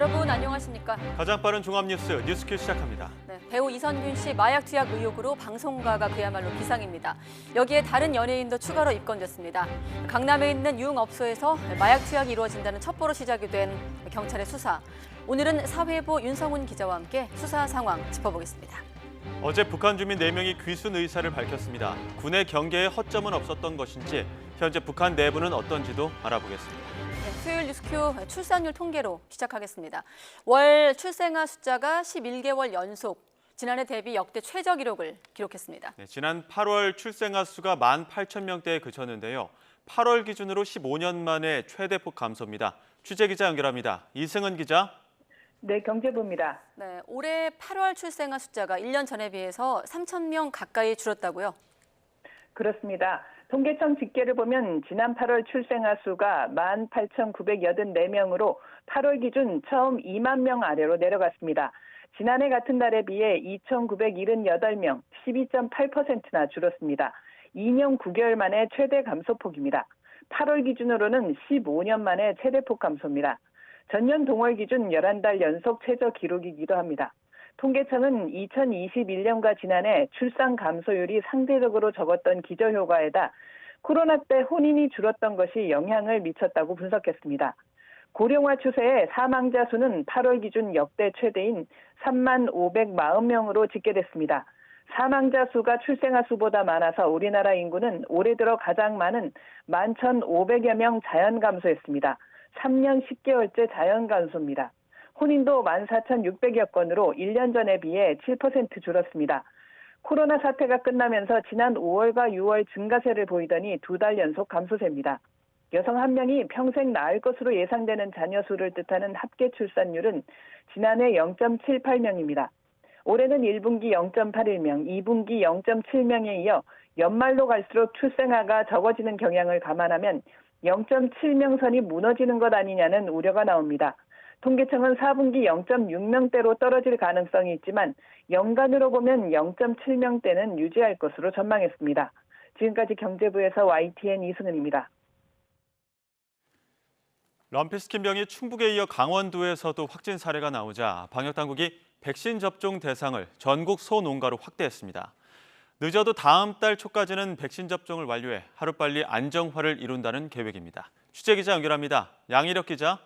여러분 안녕하십니까? 가장 빠른 종합뉴스 뉴스큐 시작합니다. 네, 배우 이선균 씨 마약 투약 의혹으로 방송가가 그야말로 비상입니다. 여기에 다른 연예인도 추가로 입건됐습니다. 강남에 있는 유흥업소에서 마약 투약이 이루어진다는 첩보로 시작이 된 경찰의 수사. 오늘은 사회부 윤성훈 기자와 함께 수사 상황 짚어보겠습니다. 어제 북한 주민 4명이 귀순 의사를 밝혔습니다. 군의 경계에 허점은 없었던 것인지 현재 북한 내부는 어떤지도 알아보겠습니다. 네, 수요일 뉴스큐 출산율 통계로 시작하겠습니다. 월 출생아 숫자가 11개월 연속 지난해 대비 역대 최저 기록을 기록했습니다. 네, 지난 8월 출생아 수가 18,000명대에 그쳤는데요. 8월 기준으로 15년 만에 최대폭 감소입니다. 취재 기자 연결합니다. 이승은 기자. 네, 경제부입니다. 네, 올해 8월 출생아 숫자가 1년 전에 비해서 3,000명 가까이 줄었다고요? 그렇습니다. 통계청 집계를 보면 지난 8월 출생아 수가 18,984명으로 8월 기준 처음 2만 명 아래로 내려갔습니다. 지난해 같은 달에 비해 2,978명, 12.8%나 줄었습니다. 2년 9개월 만에 최대 감소폭입니다. 8월 기준으로는 15년 만에 최대폭 감소입니다. 전년 동월 기준 11달 연속 최저 기록이기도 합니다. 통계청은 2021년과 지난해 출산 감소율이 상대적으로 적었던 기저효과에다 코로나 때 혼인이 줄었던 것이 영향을 미쳤다고 분석했습니다. 고령화 추세에 사망자 수는 8월 기준 역대 최대인 35,540명으로 집계됐습니다. 사망자 수가 출생아 수보다 많아서 우리나라 인구는 올해 들어 가장 많은 11,500여 명 자연 감소했습니다. 3년 10개월째 자연 감소입니다. 혼인도 14,600여 건으로 1년 전에 비해 7% 줄었습니다. 코로나 사태가 끝나면서 지난 5월과 6월 증가세를 보이더니 2달 연속 감소세입니다. 여성 1명이 평생 낳을 것으로 예상되는 자녀 수를 뜻하는 합계 출산율은 지난해 0.78명입니다. 올해는 1분기 0.81명, 2분기 0.7명에 이어 연말로 갈수록 출생아가 적어지는 경향을 감안하면 0.7명 선이 무너지는 것 아니냐는 우려가 나옵니다. 통계청은 4분기 0.6명대로 떨어질 가능성이 있지만 연간으로 보면 0.7명대는 유지할 것으로 전망했습니다. 지금까지 경제부에서 YTN 이승은입니다. 럼피스킨병이 충북에 이어 강원도에서도 확진 사례가 나오자 방역당국이 백신 접종 대상을 전국 소농가로 확대했습니다. 늦어도 다음 달 초까지는 백신 접종을 완료해 하루빨리 안정화를 이룬다는 계획입니다. 취재기자 연결합니다. 양희력 기자.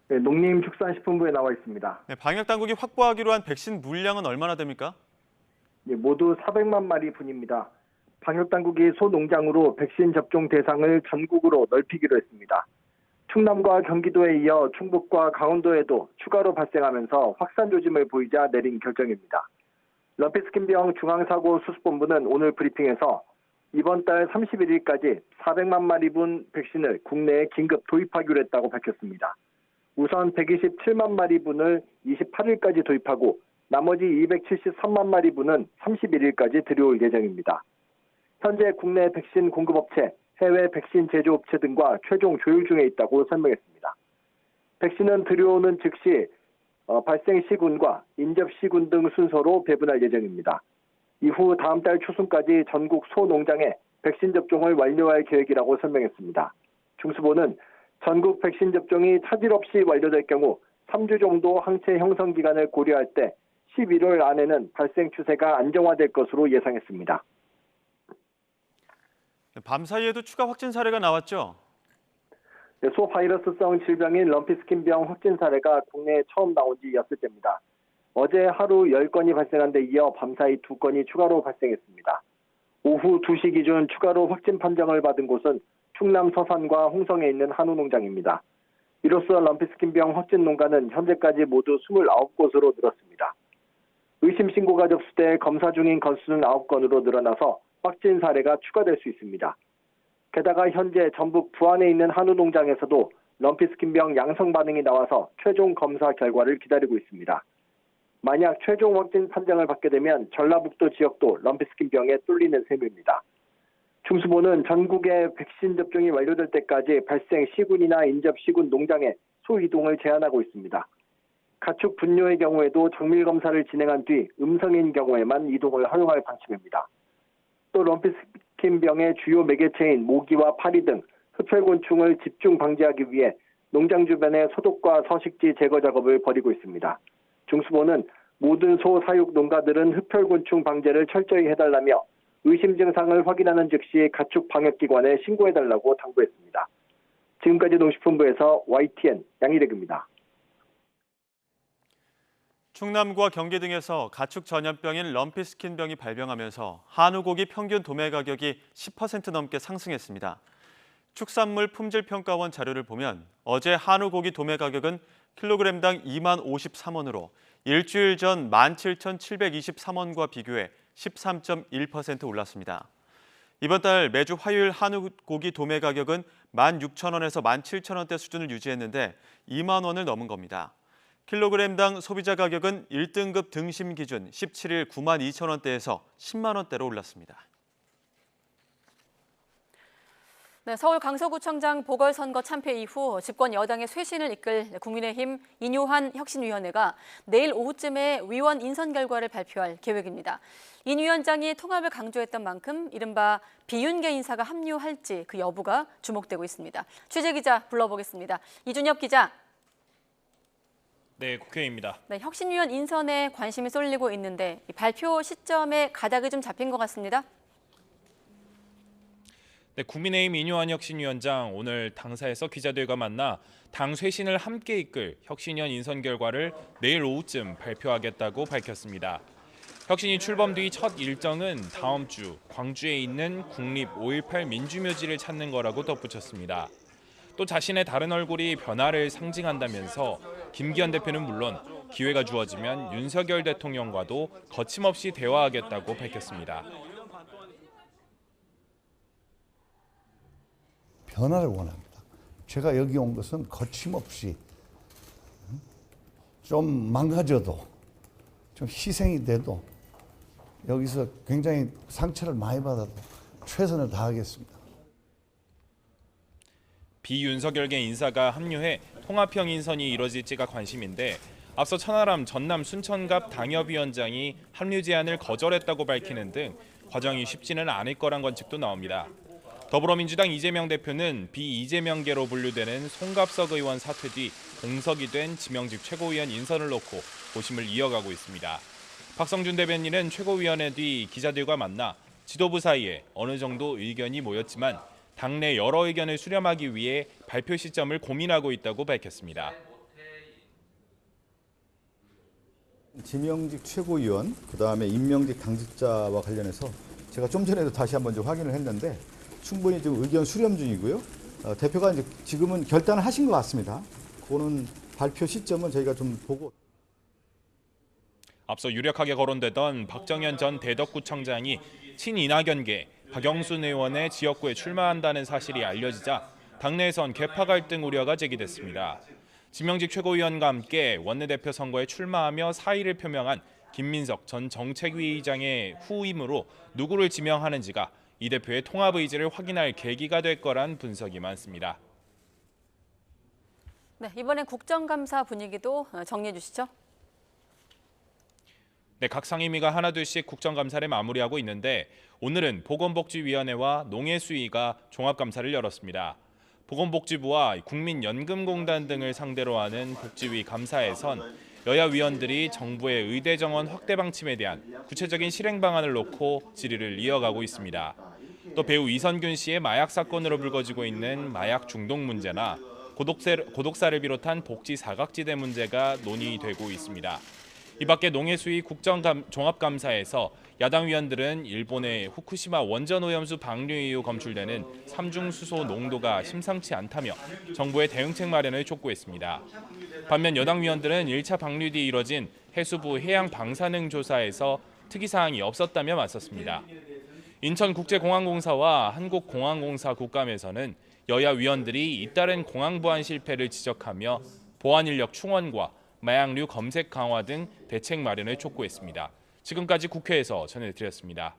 네, 농림축산식품부에 나와 있습니다. 네, 방역당국이 확보하기로 한 백신 물량은 얼마나 됩니까? 네, 모두 400만 마리분입니다. 방역당국이 소농장으로 백신 접종 대상을 전국으로 넓히기로 했습니다. 충남과 경기도에 이어 충북과 강원도에도 추가로 발생하면서 확산 조짐을 보이자 내린 결정입니다. 럼피스킨병 중앙사고수습본부는 오늘 브리핑에서 이번 달 31일까지 400만 마리분 백신을 국내에 긴급 도입하기로 했다고 밝혔습니다. 우선 127만 마리분을 28일까지 도입하고 나머지 273만 마리분은 31일까지 들여올 예정입니다. 현재 국내 백신 공급업체, 해외 백신 제조업체 등과 최종 조율 중에 있다고 설명했습니다. 백신은 들여오는 즉시 발생 시군과 인접 시군 등 순서로 배분할 예정입니다. 이후 다음 달 초순까지 전국 소농장에 백신 접종을 완료할 계획이라고 설명했습니다. 중수부는 전국 백신 접종이 차질 없이 완료될 경우 3주 정도 항체 형성 기간을 고려할 때 11월 안에는 발생 추세가 안정화될 것으로 예상했습니다. 밤 사이에도 추가 확진 사례가 나왔죠? 네, 소바이러스성 질병인 럼피스킨병 확진 사례가 국내에 처음 나온 지 엿새째입니다. 어제 하루 10건이 발생한 데 이어 밤사이 2건이 추가로 발생했습니다. 오후 2시 기준 추가로 확진 판정을 받은 곳은 충남 서산과 홍성에 있는 한우 농장입니다. 이로써 럼피스킨병 확진 농가는 현재까지 모두 29곳으로 늘었습니다. 의심 신고가 접수돼 검사 중인 건수는 9건으로 늘어나서 확진 사례가 추가될 수 있습니다. 게다가 현재 전북 부안에 있는 한우 농장에서도 럼피스킨병 양성 반응이 나와서 최종 검사 결과를 기다리고 있습니다. 만약 최종 확진 판정을 받게 되면 전라북도 지역도 럼피스킨병에 뚫리는 셈입니다. 중수부는 전국의 백신 접종이 완료될 때까지 발생 시군이나 인접 시군 농장의 소이동을 제한하고 있습니다. 가축 분뇨의 경우에도 정밀 검사를 진행한 뒤 음성인 경우에만 이동을 허용할 방침입니다. 또 럼피스킨병의 주요 매개체인 모기와 파리 등 흡혈곤충을 집중 방지하기 위해 농장 주변의 소독과 서식지 제거 작업을 벌이고 있습니다. 중수본은 모든 소 사육 농가들은 흡혈곤충 방제를 철저히 해달라며 의심 증상을 확인하는 즉시 가축 방역기관에 신고해달라고 당부했습니다. 지금까지 농식품부에서 YTN 양희대입니다. 충남과 경기 등에서 가축 전염병인 럼피스킨병이 발병하면서 한우 고기 평균 도매 가격이 10% 넘게 상승했습니다. 축산물 품질평가원 자료를 보면 어제 한우 고기 도매 가격은 킬로그램당 20,053원으로 일주일 전 17,723원과 비교해 13.1% 올랐습니다. 이번 달 매주 화요일 한우 고기 도매 가격은 16,000원에서 17,000원대 수준을 유지했는데 2만 원을 넘은 겁니다. 킬로그램당 소비자 가격은 1등급 등심 기준 17일 92,000원대에서 10만 원대로 올랐습니다. 네, 서울 강서구청장 보궐선거 참패 이후 집권 여당의 쇄신을 이끌 국민의힘 인효한 혁신위원회가 내일 오후쯤에 위원 인선 결과를 발표할 계획입니다. 인 위원장이 통합을 강조했던 만큼 이른바 비윤계 인사가 합류할지 그 여부가 주목되고 있습니다. 취재기자 불러보겠습니다. 이준엽 기자. 네, 국회의입니다. 네, 혁신위원 인선에 관심이 쏠리고 있는데 발표 시점에 가닥이 좀 잡힌 것 같습니다. 네, 국민의힘 인효한 혁신위원장 오늘 당사에서 기자들과 만나 당 쇄신을 함께 이끌 혁신위원 인선 결과를 내일 오후쯤 발표하겠다고 밝혔습니다. 혁신이 출범 뒤 첫 일정은 다음 주 광주에 있는 국립 5.18 민주묘지를 찾는 거라고 덧붙였습니다. 또 자신의 다른 얼굴이 변화를 상징한다면서 김기현 대표는 물론 기회가 주어지면 윤석열 대통령과도 거침없이 대화하겠다고 밝혔습니다. 변화를 원합니다. 제가 여기 온 것은 거침없이 좀 망가져도 좀 희생이 돼도 여기서 굉장히 상처를 많이 받아도 최선을 다하겠습니다. 비윤석열계 인사가 합류해 통합형 인선이 이뤄질지가 관심인데 앞서 천하람 전남 순천갑 당협위원장이 합류 제안을 거절했다고 밝히는 등 과정이 쉽지는 않을 거란 관측도 나옵니다. 더불어민주당 이재명 대표는 비이재명계로 분류되는 송갑석 의원 사퇴 뒤 공석이 된 지명직 최고위원 인선을 놓고 고심을 이어가고 있습니다. 박성준 대변인은 최고위원회 뒤 기자들과 만나 지도부 사이에 어느 정도 의견이 모였지만 당내 여러 의견을 수렴하기 위해 발표 시점을 고민하고 있다고 밝혔습니다. 지명직 최고위원, 그다음에 임명직 당직자와 관련해서 제가 좀 전에도 다시 한번 좀 확인을 했는데 충분히 지금 의견 수렴 중이고요. 대표가 이제 지금은 결단을 하신 것 같습니다. 그거는 발표 시점은 저희가 좀 보고. 앞서 유력하게 거론되던 박정현 전 대덕구청장이 친이낙연계 박영순 의원의 지역구에 출마한다는 사실이 알려지자 당내에선 계파 갈등 우려가 제기됐습니다. 지명직 최고위원과 함께 원내대표 선거에 출마하며 사의를 표명한 김민석 전 정책위의장의 후임으로 누구를 지명하는지가 이 대표의 통합 의지를 확인할 계기가 될 거란 분석이 많습니다. 네, 이번엔 국정감사 분위기도 정리해 주시죠. 네, 각 상임위가 하나둘씩 국정감사를 마무리하고 있는데 오늘은 보건복지위원회와 농해수위가 종합감사를 열었습니다. 보건복지부와 국민연금공단 등을 상대로 하는 복지위 감사에선 여야 위원들이 정부의 의대 정원 확대 방침에 대한 구체적인 실행 방안을 놓고 질의를 이어가고 있습니다. 또 배우 이선균 씨의 마약 사건으로 불거지고 있는 마약 중독 문제나 고독사를 비롯한 복지 사각지대 문제가 논의되고 있습니다. 이 밖에 농해수위 종합감사에서 야당 위원들은 일본의 후쿠시마 원전 오염수 방류 이후 검출되는 삼중수소 농도가 심상치 않다며 정부의 대응책 마련을 촉구했습니다. 반면 여당 위원들은 1차 방류 뒤 이뤄진 해수부 해양 방사능 조사에서 특이사항이 없었다며 맞섰습니다. 인천국제공항공사와 한국공항공사 국감에서는 여야 위원들이 잇따른 공항 보안 실패를 지적하며 보안 인력 충원과 마약류 검색 강화 등 대책 마련을 촉구했습니다. 지금까지 국회에서 전해드렸습니다.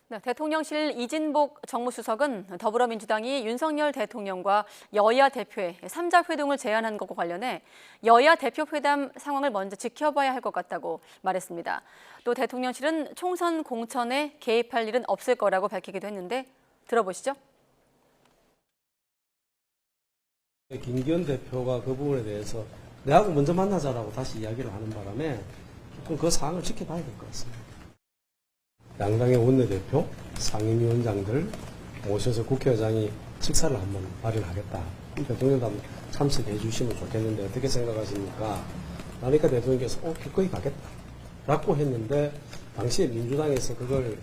네, 대통령실 이진복 정무수석은 더불어민주당이 윤석열 대통령과 여야 대표의 3자 회동을 제안한 것과 관련해 여야 대표 회담 상황을 먼저 지켜봐야 할 것 같다고 말했습니다. 또 대통령실은 총선 공천에 개입할 일은 없을 거라고 밝히기도 했는데 들어보시죠. 김기현 대표가 그 부분에 대해서 내하고 먼저 만나자라고 다시 이야기를 하는 바람에 그 사항을 지켜봐야 될 것 같습니다. 양당의 원내대표, 상임위원장들 모셔서 국회의장이 식사를 한번 마련하겠다. 대통령도 한번 참석해 주시면 좋겠는데 어떻게 생각하십니까? 그러니까 대통령께서 기꺼이 가겠다 라고 했는데 당시에 민주당에서 그걸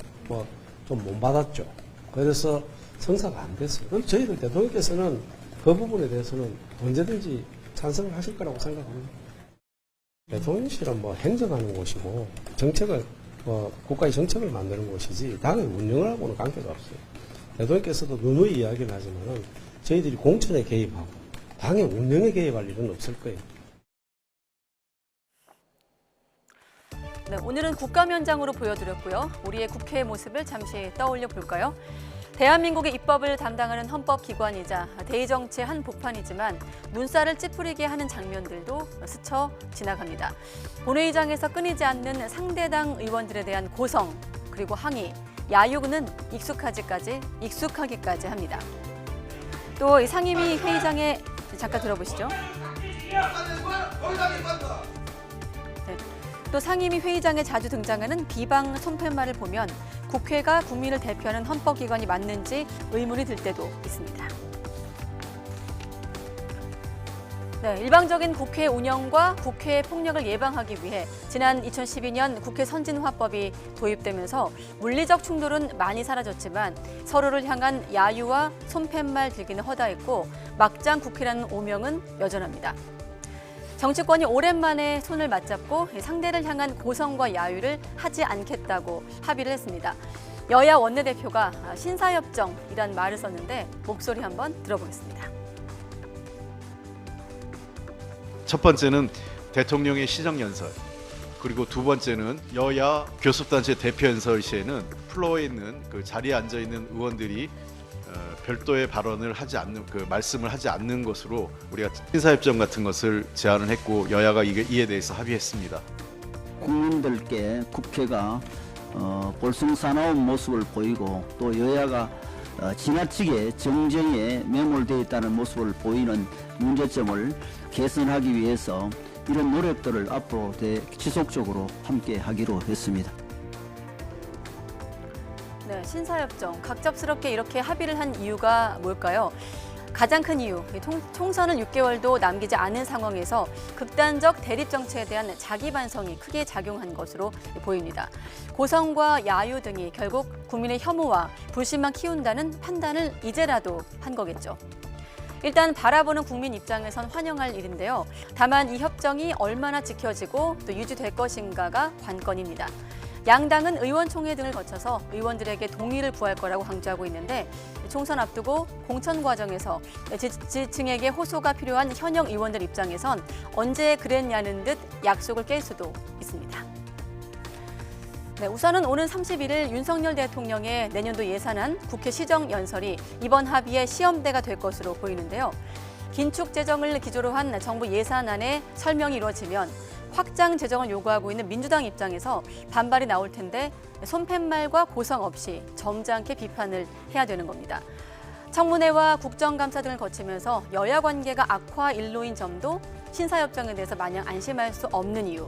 좀 못 받았죠. 그래서 성사가 안 됐어요. 그럼 저희들 대통령께서는 그 부분에 대해서는 언제든지 찬성을 하실 거라고 생각합니다. 대통령실은 행정하는 곳이고 정책을 국가의 정책을 만드는 곳이지 당의 운영을 하고는 관계가 없어요. 대통령께서도 누누이 이야기를 하지만은 저희들이 공천에 개입하고 당의 운영에 개입할 일은 없을 거예요. 네, 오늘은 국감현장으로 보여드렸고요. 우리의 국회의 모습을 잠시 떠올려 볼까요? 대한민국의 입법을 담당하는 헌법기관이자 대의정치의 한 복판이지만 눈살을 찌푸리게 하는 장면들도 스쳐 지나갑니다. 본회의장에서 끊이지 않는 상대당 의원들에 대한 고성, 그리고 항의, 야유는 익숙하기까지 합니다. 또 이 상임위 회의장에 잠깐 들어보시죠. 네. 또 상임위 회의장에 자주 등장하는 비방 손팻말을 보면 국회가 국민을 대표하는 헌법기관이 맞는지 의문이 들 때도 있습니다. 네, 일방적인 국회 운영과 국회 폭력을 예방하기 위해 지난 2012년 국회 선진화법이 도입되면서 물리적 충돌은 많이 사라졌지만 서로를 향한 야유와 손팻말 들기는 허다했고 막장 국회라는 오명은 여전합니다. 정치권이 오랜만에 손을 맞잡고 상대를 향한 고성과 야유를 하지 않겠다고 합의를 했습니다. 여야 원내대표가 신사협정이란 말을 썼는데 목소리 한번 들어보겠습니다. 첫 번째는 대통령의 시정연설, 그리고 두 번째는 여야 교섭단체 대표연설 시에는 플로어에 있는 그 자리에 앉아 있는 의원들이 별도의 발언을 하지 않는 말씀을 하지 않는 것으로 우리가 신사협정 같은 것을 제안을 했고 여야가 이에 대해서 합의했습니다. 국민들께 국회가 볼썽사나운 모습을 보이고 또 여야가 지나치게 정쟁에 매몰되어 있다는 모습을 보이는 문제점을 개선하기 위해서 이런 노력들을 앞으로 지속적으로 함께 하기로 했습니다. 네, 신사협정 갑작스럽게 이렇게 합의를 한 이유가 뭘까요? 가장 큰 이유, 총선을 6개월도 남기지 않은 상황에서 극단적 대립 정치에 대한 자기 반성이 크게 작용한 것으로 보입니다. 고성과 야유 등이 결국 국민의 혐오와 불신만 키운다는 판단을 이제라도 한 거겠죠. 일단 바라보는 국민 입장에선 환영할 일인데요. 다만 이 협정이 얼마나 지켜지고 또 유지될 것인가가 관건입니다. 양당은 의원총회 등을 거쳐서 의원들에게 동의를 구할 거라고 강조하고 있는데 총선 앞두고 공천 과정에서 지지층에게 호소가 필요한 현역 의원들 입장에선 언제 그랬냐는 듯 약속을 깰 수도 있습니다. 네, 우선은 오는 31일 윤석열 대통령의 내년도 예산안 국회 시정연설이 이번 합의의 시험대가 될 것으로 보이는데요. 긴축 재정을 기조로 한 정부 예산안의 설명이 이루어지면 확장 재정을 요구하고 있는 민주당 입장에서 반발이 나올 텐데 손팻말과 고성 없이 점잖게 비판을 해야 되는 겁니다. 청문회와 국정감사 등을 거치면서 여야 관계가 악화 일로인 점도 신사협정에 대해서 마냥 안심할 수 없는 이유.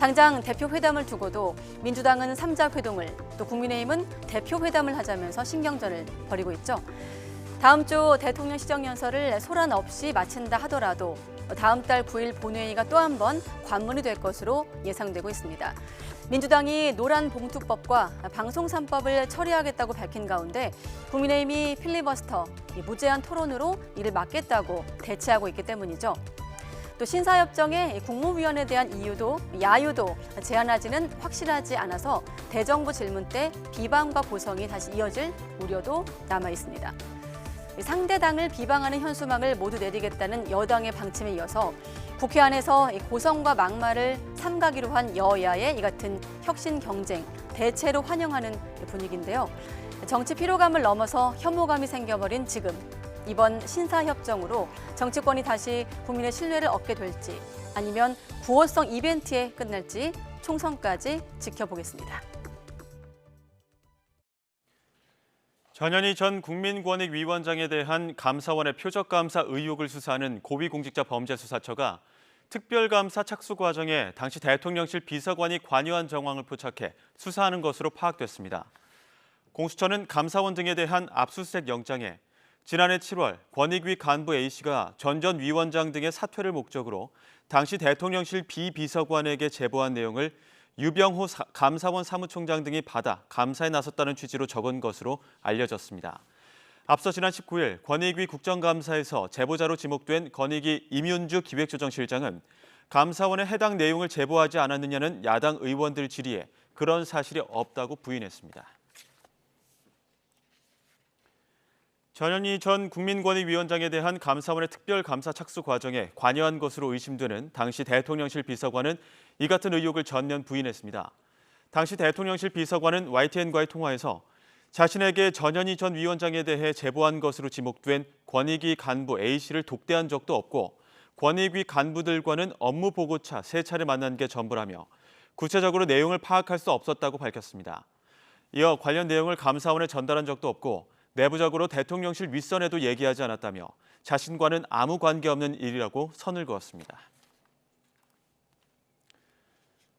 당장 대표회담을 두고도 민주당은 3자 회동을, 또 국민의힘은 대표회담을 하자면서 신경전을 벌이고 있죠. 다음 주 대통령 시정연설을 소란 없이 마친다 하더라도 다음 달 9일 본회의가 또 한 번 관문이 될 것으로 예상되고 있습니다. 민주당이 노란봉투법과 방송 3법을 처리하겠다고 밝힌 가운데 국민의힘이 필리버스터, 무제한 토론으로 이를 막겠다고 대치하고 있기 때문이죠. 또 신사협정의 국무위원에 대한 이유도 야유도 제한하지는 확실하지 않아서 대정부 질문 때 비방과 고성이 다시 이어질 우려도 남아 있습니다. 상대당을 비방하는 현수막을 모두 내리겠다는 여당의 방침에 이어서 국회 안에서 고성과 막말을 삼가기로 한 여야의 이 같은 혁신 경쟁, 대체로 환영하는 분위기인데요. 정치 피로감을 넘어서 혐오감이 생겨버린 지금, 이번 신사협정으로 정치권이 다시 국민의 신뢰를 얻게 될지 아니면 구호성 이벤트에 끝날지 총선까지 지켜보겠습니다. 전현희 전 국민권익위원장에 대한 감사원의 표적감사 의혹을 수사하는 고위공직자범죄수사처가 특별감사 착수 과정에 당시 대통령실 비서관이 관여한 정황을 포착해 수사하는 것으로 파악됐습니다. 공수처는 감사원 등에 대한 압수수색 영장에 지난해 7월 권익위 간부 A씨가 전 위원장 등의 사퇴를 목적으로 당시 대통령실 비비서관에게 제보한 내용을 유병호 감사원 사무총장 등이 받아 감사에 나섰다는 취지로 적은 것으로 알려졌습니다. 앞서 지난 19일 권익위 국정감사에서 제보자로 지목된 권익위 임윤주 기획조정실장은 감사원에 해당 내용을 제보하지 않았느냐는 야당 의원들 질의에 그런 사실이 없다고 부인했습니다. 전현희 전 국민권익위원장에 대한 감사원의 특별감사 착수 과정에 관여한 것으로 의심되는 당시 대통령실 비서관은 이 같은 의혹을 전면 부인했습니다. 당시 대통령실 비서관은 YTN과의 통화에서 자신에게 전현희 전 위원장에 대해 제보한 것으로 지목된 권익위 간부 A씨를 독대한 적도 없고 권익위 간부들과는 업무 보고차 3차례 만난 게 전부라며 구체적으로 내용을 파악할 수 없었다고 밝혔습니다. 이어 관련 내용을 감사원에 전달한 적도 없고 내부적으로 대통령실 윗선에도 얘기하지 않았다며 자신과는 아무 관계없는 일이라고 선을 그었습니다.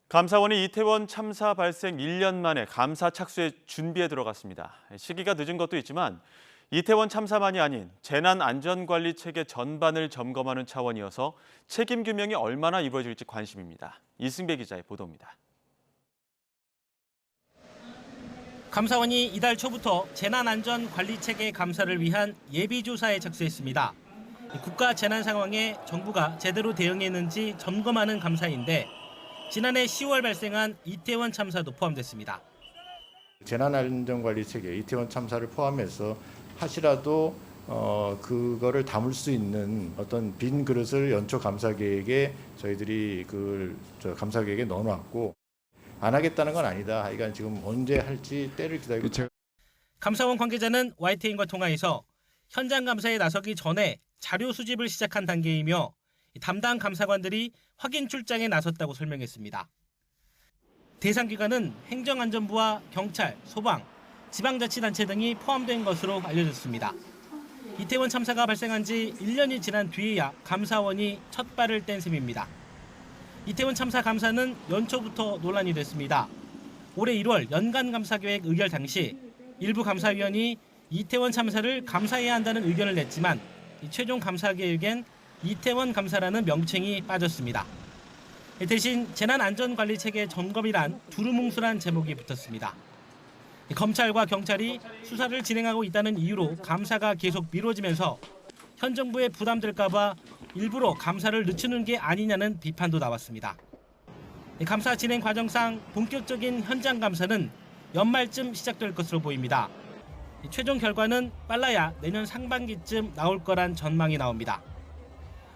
감사원이 이태원 참사 발생 1년 만에 감사 착수에 준비에 들어갔습니다. 시기가 늦은 것도 있지만 이태원 참사만이 아닌 재난안전관리 체계 전반을 점검하는 차원이어서 책임 규명이 얼마나 이루어질지 관심입니다. 이승배 기자의 보도입니다. 감사원이 이달 초부터 재난안전관리체계 감사를 위한 예비조사에 착수했습니다. 국가 재난 상황에 정부가 제대로 대응했는지 점검하는 감사인데 지난해 10월 발생한 이태원 참사도 포함됐습니다. 재난안전관리체계 이태원 참사를 포함해서 하시라도 그거를 담을 수 있는 어떤 빈 그릇을 연초 감사 계획에 저희들이 감사 계획에 넣어놨고 안 하겠다는 건 아니다. 그러니까 지금 언제 할지 때를 기다리고 있습니다. 감사원 관계자는 YTN과 통화에서 현장 감사에 나서기 전에 자료 수집을 시작한 단계이며 담당 감사관들이 확인 출장에 나섰다고 설명했습니다. 대상 기관은 행정안전부와 경찰, 소방, 지방자치단체 등이 포함된 것으로 알려졌습니다. 이태원 참사가 발생한 지 1년이 지난 뒤에야 감사원이 첫 발을 뗀 셈입니다. 이태원 참사 감사는 연초부터 논란이 됐습니다. 올해 1월 연간감사계획 의결 당시 일부 감사위원이 이태원 참사를 감사해야 한다는 의견을 냈지만 최종 감사계획엔 이태원 감사라는 명칭이 빠졌습니다. 대신 재난안전관리체계 점검이란 두루뭉술한 제목이 붙었습니다. 검찰과 경찰이 수사를 진행하고 있다는 이유로 감사가 계속 미뤄지면서 현 정부에 부담될까 봐 일부러 감사를 늦추는 게 아니냐는 비판도 나왔습니다. 감사 진행 과정상 본격적인 현장 감사는 연말쯤 시작될 것으로 보입니다. 최종 결과는 빨라야 내년 상반기쯤 나올 거란 전망이 나옵니다.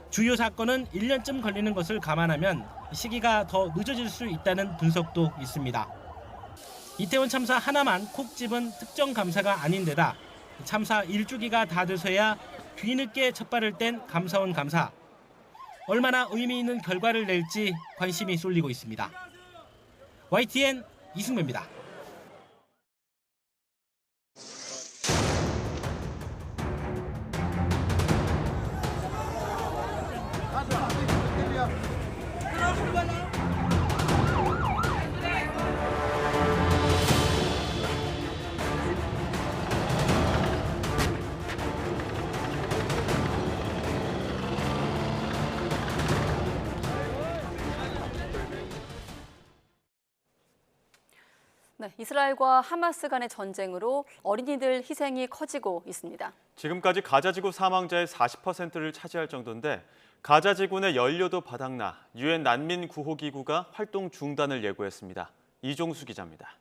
주요 사건은 1년쯤 걸리는 것을 감안하면 시기가 더 늦어질 수 있다는 분석도 있습니다. 이태원 참사 하나만 콕 집은 특정 감사가 아닌데다 참사 1주기가 다 돼서야 뒤늦게 첫 발을 뗀 감사원 감사. 얼마나 의미 있는 결과를 낼지 관심이 쏠리고 있습니다. YTN 이승배입니다. 네, 이스라엘과 하마스 간의 전쟁으로 어린이들 희생이 커지고 있습니다. 지금까지 가자지구 사망자의 40%를 차지할 정도인데 가자지구 내 연료도 바닥나 유엔 난민 구호기구가 활동 중단을 예고했습니다. 이종수 기자입니다.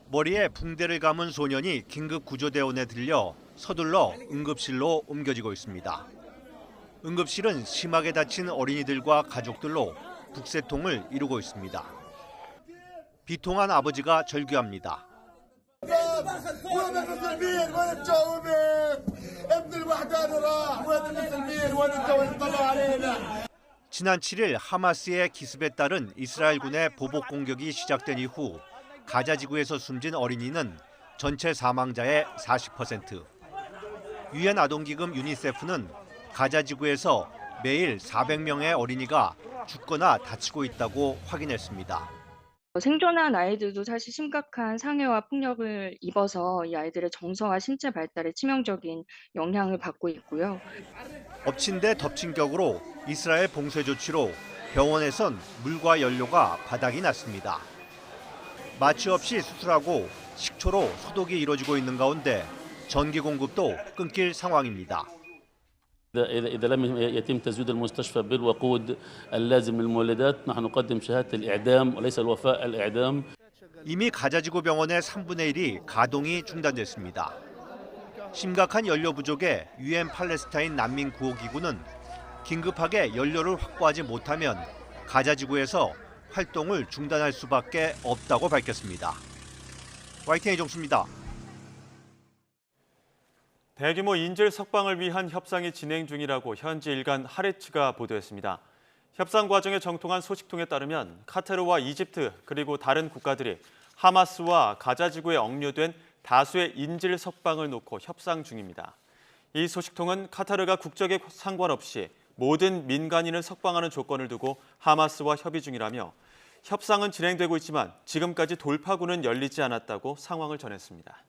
머리에 붕대를 감은 소년이 긴급 구조대원에 들려 서둘러 응급실로 옮겨지고 있습니다. 응급실은 심하게 다친 어린이들과 가족들로 북새통을 이루고 있습니다. 비통한 아버지가 절규합니다. 지난 7일 하마스의 기습에 따른 이스라엘군의 보복 공격이 시작된 이후 가자 지구에서 숨진 어린이는 전체 사망자의 40%. 유엔 아동기금 유니세프는 가자 지구에서 매일 400명의 어린이가 죽거나 다치고 있다고 확인했습니다. 생존한 아이들도 사실 심각한 상해와 폭력을 입어서 이 아이들의 정서와 신체 발달에 치명적인 영향을 받고 있고요. 엎친 데 덮친 격으로 이스라엘 봉쇄 조치로 병원에선 물과 연료가 바닥이 났습니다. 마취 없이 수술하고 식초로 소독이 이루어지고 있는 가운데 전기 공급도 끊길 상황입니다. إذا لم يتم تزويد المستشفى بالوقود اللازم للمولدات نحن نقدم شهادة الإعدام وليس الوفاء الإعدام. 이미 가자지구 병원의 3분의 1이 가동이 중단됐습니다. 심각한 연료 부족에 유엔 팔레스타인 난민 구호 기구는 긴급하게 연료를 확보하지 못하면 가자지구에서 활동을 중단할 수밖에 없다고 밝혔습니다. YTN 이종수입니다. 대규모 인질 석방을 위한 협상이 진행 중이라고 현지 일간 하레츠가 보도했습니다. 협상 과정에 정통한 소식통에 따르면 카타르와 이집트 그리고 다른 국가들이 하마스와 가자지구에 억류된 다수의 인질 석방을 놓고 협상 중입니다. 이 소식통은 카타르가 국적에 상관없이 모든 민간인을 석방하는 조건을 두고 하마스와 협의 중이라며 협상은 진행되고 있지만 지금까지 돌파구는 열리지 않았다고 상황을 전했습니다.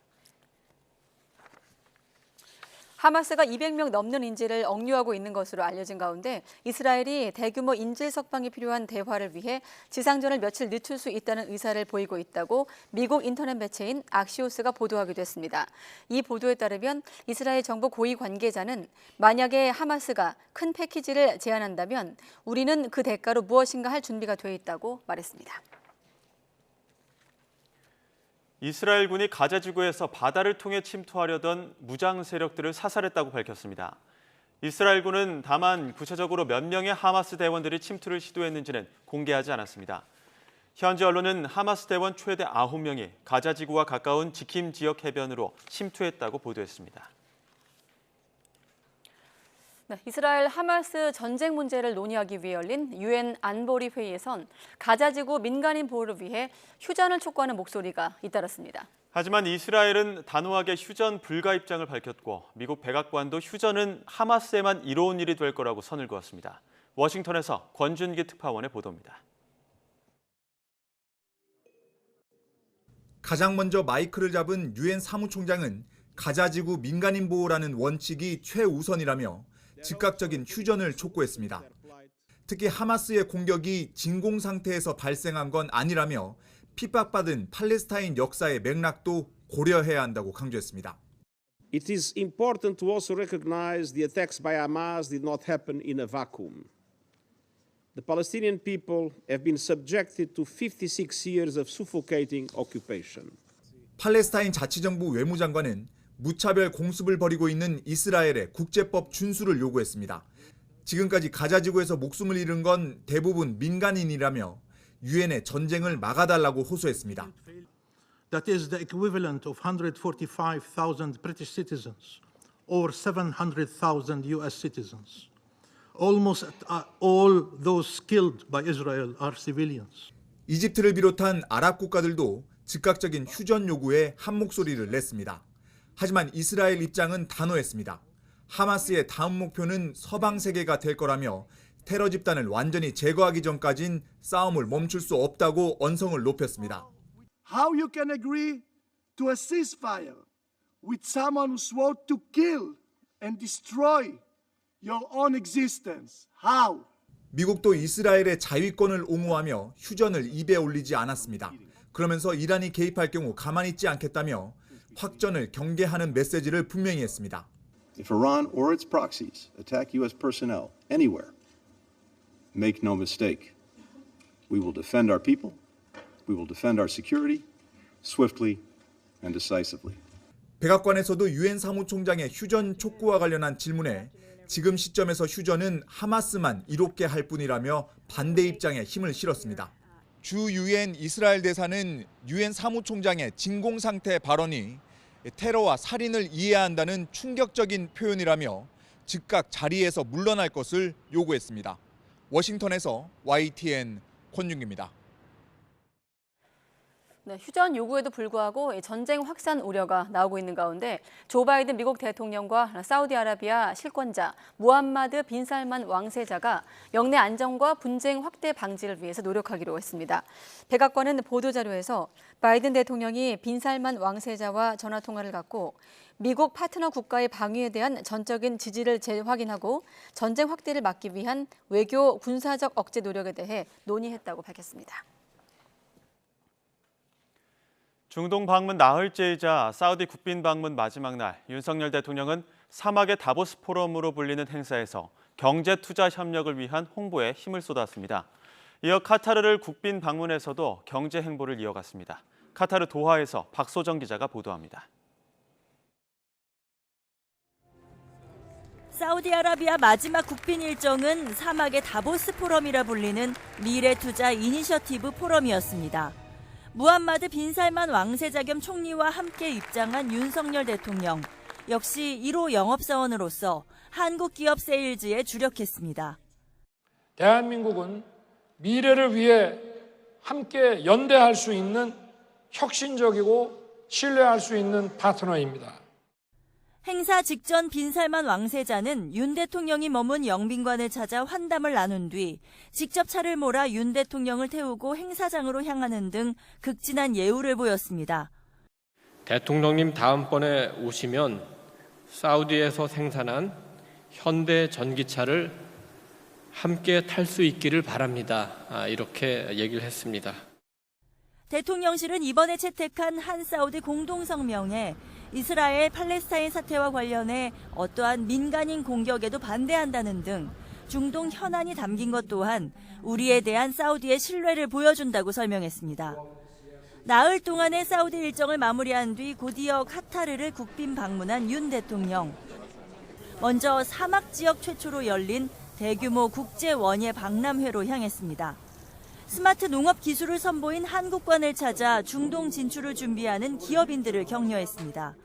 하마스가 200명 넘는 인질을 억류하고 있는 것으로 알려진 가운데 이스라엘이 대규모 인질 석방이 필요한 대화를 위해 지상전을 며칠 늦출 수 있다는 의사를 보이고 있다고 미국 인터넷 매체인 악시오스가 보도하기도 했습니다. 이 보도에 따르면 이스라엘 정부 고위 관계자는 만약에 하마스가 큰 패키지를 제안한다면 우리는 그 대가로 무엇인가 할 준비가 돼 있다고 말했습니다. 이스라엘군이 가자지구에서 바다를 통해 침투하려던 무장 세력들을 사살했다고 밝혔습니다. 이스라엘군은 다만 구체적으로 몇 명의 하마스 대원들이 침투를 시도했는지는 공개하지 않았습니다. 현지 언론은 하마스 대원 최대 9명이 가자지구와 가까운 지킴 지역 해변으로 침투했다고 보도했습니다. 이스라엘 하마스 전쟁 문제를 논의하기 위해 열린 유엔 안보리 회의에선 가자지구 민간인 보호를 위해 휴전을 촉구하는 목소리가 잇따랐습니다. 하지만 이스라엘은 단호하게 휴전 불가 입장을 밝혔고 미국 백악관도 휴전은 하마스에만 이로운 일이 될 거라고 선을 그었습니다. 워싱턴에서 권준기 특파원의 보도입니다. 가장 먼저 마이크를 잡은 유엔 사무총장은 가자지구 민간인 보호라는 원칙이 최우선이라며 즉각적인 휴전을 촉구했습니다. 특히 하마스의 공격이 진공 상태에서 발생한 건 아니라며 핍박받은 팔레스타인 역사의 맥락도 고려해야 한다고 강조했습니다. It is important to also recognize the attacks by Hamas did not happen in a vacuum. The Palestinian people have been subjected to 56 years of suffocating occupation. 팔레스타인 자치정부 외무장관은 무차별 공습을 벌이고 있는 이스라엘의 국제법 준수를 요구했습니다. 지금까지 가자지구에서 목숨을 잃은 건 대부분 민간인이라며 유엔에 전쟁을 막아달라고 호소했습니다. That is the equivalent of 145,000 British citizens or 700,000 US citizens. Almost all those killed by Israel are civilians. 이집트를 비롯한 아랍 국가들도 즉각적인 휴전 요구에 한 목소리를 냈습니다. 하지만 이스라엘 입장은 단호했습니다. 하마스의 다음 목표는 서방 세계가 될 거라며 테러 집단을 완전히 제거하기 전까진 싸움을 멈출 수 없다고 언성을 높였습니다. How you can agree to a ceasefire with someone who swore to kill and destroy your own existence? How? 미국도 이스라엘의 자위권을 옹호하며 휴전을 입에 올리지 않았습니다. 그러면서 이란이 개입할 경우 가만히 있지 않겠다며 확전을 경계하는 메시지를 분명히 했습니다. If Iran or its proxies attack U.S. personnel anywhere, make no mistake, we will defend our people, we will defend our security, swiftly and decisively. 백악관에서도 유엔 사무총장의 휴전 촉구와 관련한 질문에 지금 시점에서 휴전은 하마스만 이롭게 할 뿐이라며 반대 입장에 힘을 실었습니다. 주 유엔 이스라엘 대사는 유엔 사무총장의 진공 상태 발언이 테러와 살인을 이해한다는 충격적인 표현이라며 즉각 자리에서 물러날 것을 요구했습니다. 워싱턴에서 YTN 권준기입니다. 네, 휴전 요구에도 불구하고 전쟁 확산 우려가 나오고 있는 가운데 조 바이든 미국 대통령과 사우디아라비아 실권자 무함마드 빈 살만 왕세자가 영내 안정과 분쟁 확대 방지를 위해서 노력하기로 했습니다. 백악관은 보도자료에서 바이든 대통령이 빈 살만 왕세자와 전화통화를 갖고 미국 파트너 국가의 방위에 대한 전적인 지지를 재확인하고 전쟁 확대를 막기 위한 외교 군사적 억제 노력에 대해 논의했다고 밝혔습니다. 중동 방문 나흘째이자 사우디 국빈 방문 마지막 날 윤석열 대통령은 사막의 다보스 포럼으로 불리는 행사에서 경제 투자 협력을 위한 홍보에 힘을 쏟았습니다. 이어 카타르를 국빈 방문에서도 경제 행보를 이어갔습니다. 카타르 도하에서 박소정 기자가 보도합니다. 사우디아라비아 마지막 국빈 일정은 사막의 다보스 포럼이라 불리는 미래 투자 이니셔티브 포럼이었습니다. 무함마드 빈 살만 왕세자 겸 총리와 함께 입장한 윤석열 대통령. 역시 1호 영업사원으로서 한국 기업 세일즈에 주력했습니다. 대한민국은 미래를 위해 함께 연대할 수 있는 혁신적이고 신뢰할 수 있는 파트너입니다. 행사 직전 빈 살만 왕세자는 윤 대통령이 머문 영빈관을 찾아 환담을 나눈 뒤 직접 차를 몰아 윤 대통령을 태우고 행사장으로 향하는 등 극진한 예우를 보였습니다. 대통령님 다음번에 오시면 사우디에서 생산한 현대 전기차를 함께 탈 수 있기를 바랍니다. 이렇게 얘기를 했습니다. 대통령실은 이번에 채택한 한 사우디 공동성명에 이스라엘 팔레스타인 사태와 관련해 어떠한 민간인 공격에도 반대한다는 등 중동 현안이 담긴 것 또한 우리에 대한 사우디의 신뢰를 보여준다고 설명했습니다. 나흘 동안의 사우디 일정을 마무리한 뒤 곧이어 카타르를 국빈 방문한 윤 대통령. 먼저 사막 지역 최초로 열린 대규모 국제 원예 박람회로 향했습니다. 스마트 농업 기술을 선보인 한국관을 찾아 중동 진출을 준비하는 기업인들을 격려했습니다.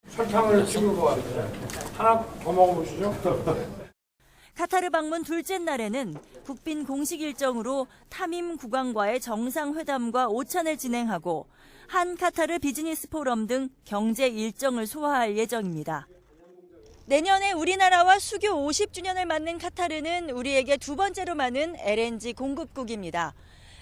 설탕을 찍은 것 같아요. 하나 더 먹어보시죠. 카타르 방문 둘째 날에는 국빈 공식 일정으로 타밈 국왕과의 정상회담과 오찬을 진행하고 한 카타르 비즈니스 포럼 등 경제 일정을 소화할 예정입니다. 내년에 우리나라와 수교 50주년을 맞는 카타르는 우리에게 두 번째로 많은 LNG 공급국입니다.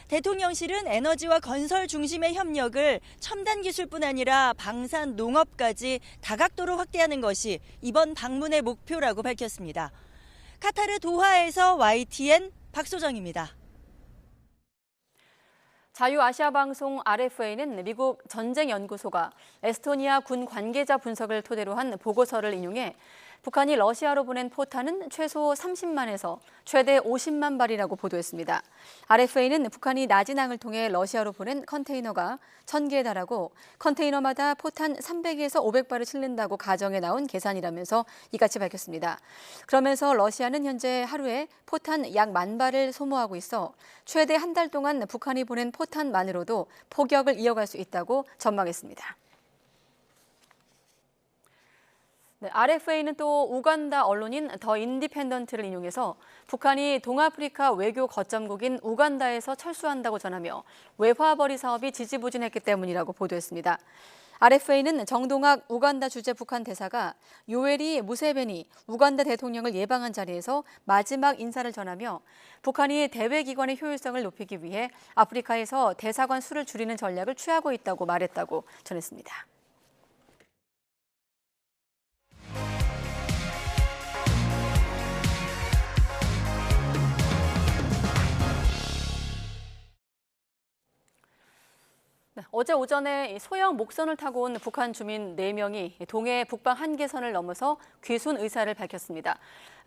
대통령실은 에너지와 건설 중심의 협력을 첨단 기술뿐 아니라 방산, 농업까지 다각도로 확대하는 것이 이번 방문의 목표라고 밝혔습니다. 카타르 도하에서 YTN 박소정입니다. 자유아시아방송 RFA는 미국 전쟁연구소가 에스토니아 군 관계자 분석을 토대로 한 보고서를 인용해 북한이 러시아로 보낸 포탄은 최소 30만에서 최대 50만 발이라고 보도했습니다. RFA는 북한이 나진항을 통해 러시아로 보낸 컨테이너가 1000개에 달하고 컨테이너마다 포탄 300에서 500발을 실린다고 가정해 나온 계산이라면서 이같이 밝혔습니다. 그러면서 러시아는 현재 하루에 포탄 약 10,000발을 소모하고 있어 최대 한 달 동안 북한이 보낸 포탄만으로도 포격을 이어갈 수 있다고 전망했습니다. 네, RFA는 또 우간다 언론인 더 인디펜던트를 인용해서 북한이 동아프리카 외교 거점국인 우간다에서 철수한다고 전하며 외화벌이 사업이 지지부진했기 때문이라고 보도했습니다. RFA는 정동학 우간다 주재 북한 대사가 요에리 무세베니 우간다 대통령을 예방한 자리에서 마지막 인사를 전하며 북한이 대외기관의 효율성을 높이기 위해 아프리카에서 대사관 수를 줄이는 전략을 취하고 있다고 말했다고 전했습니다. 네, 어제 오전에 소형 목선을 타고 온 북한 주민 4명이 동해 북방 한계선을 넘어서 귀순 의사를 밝혔습니다.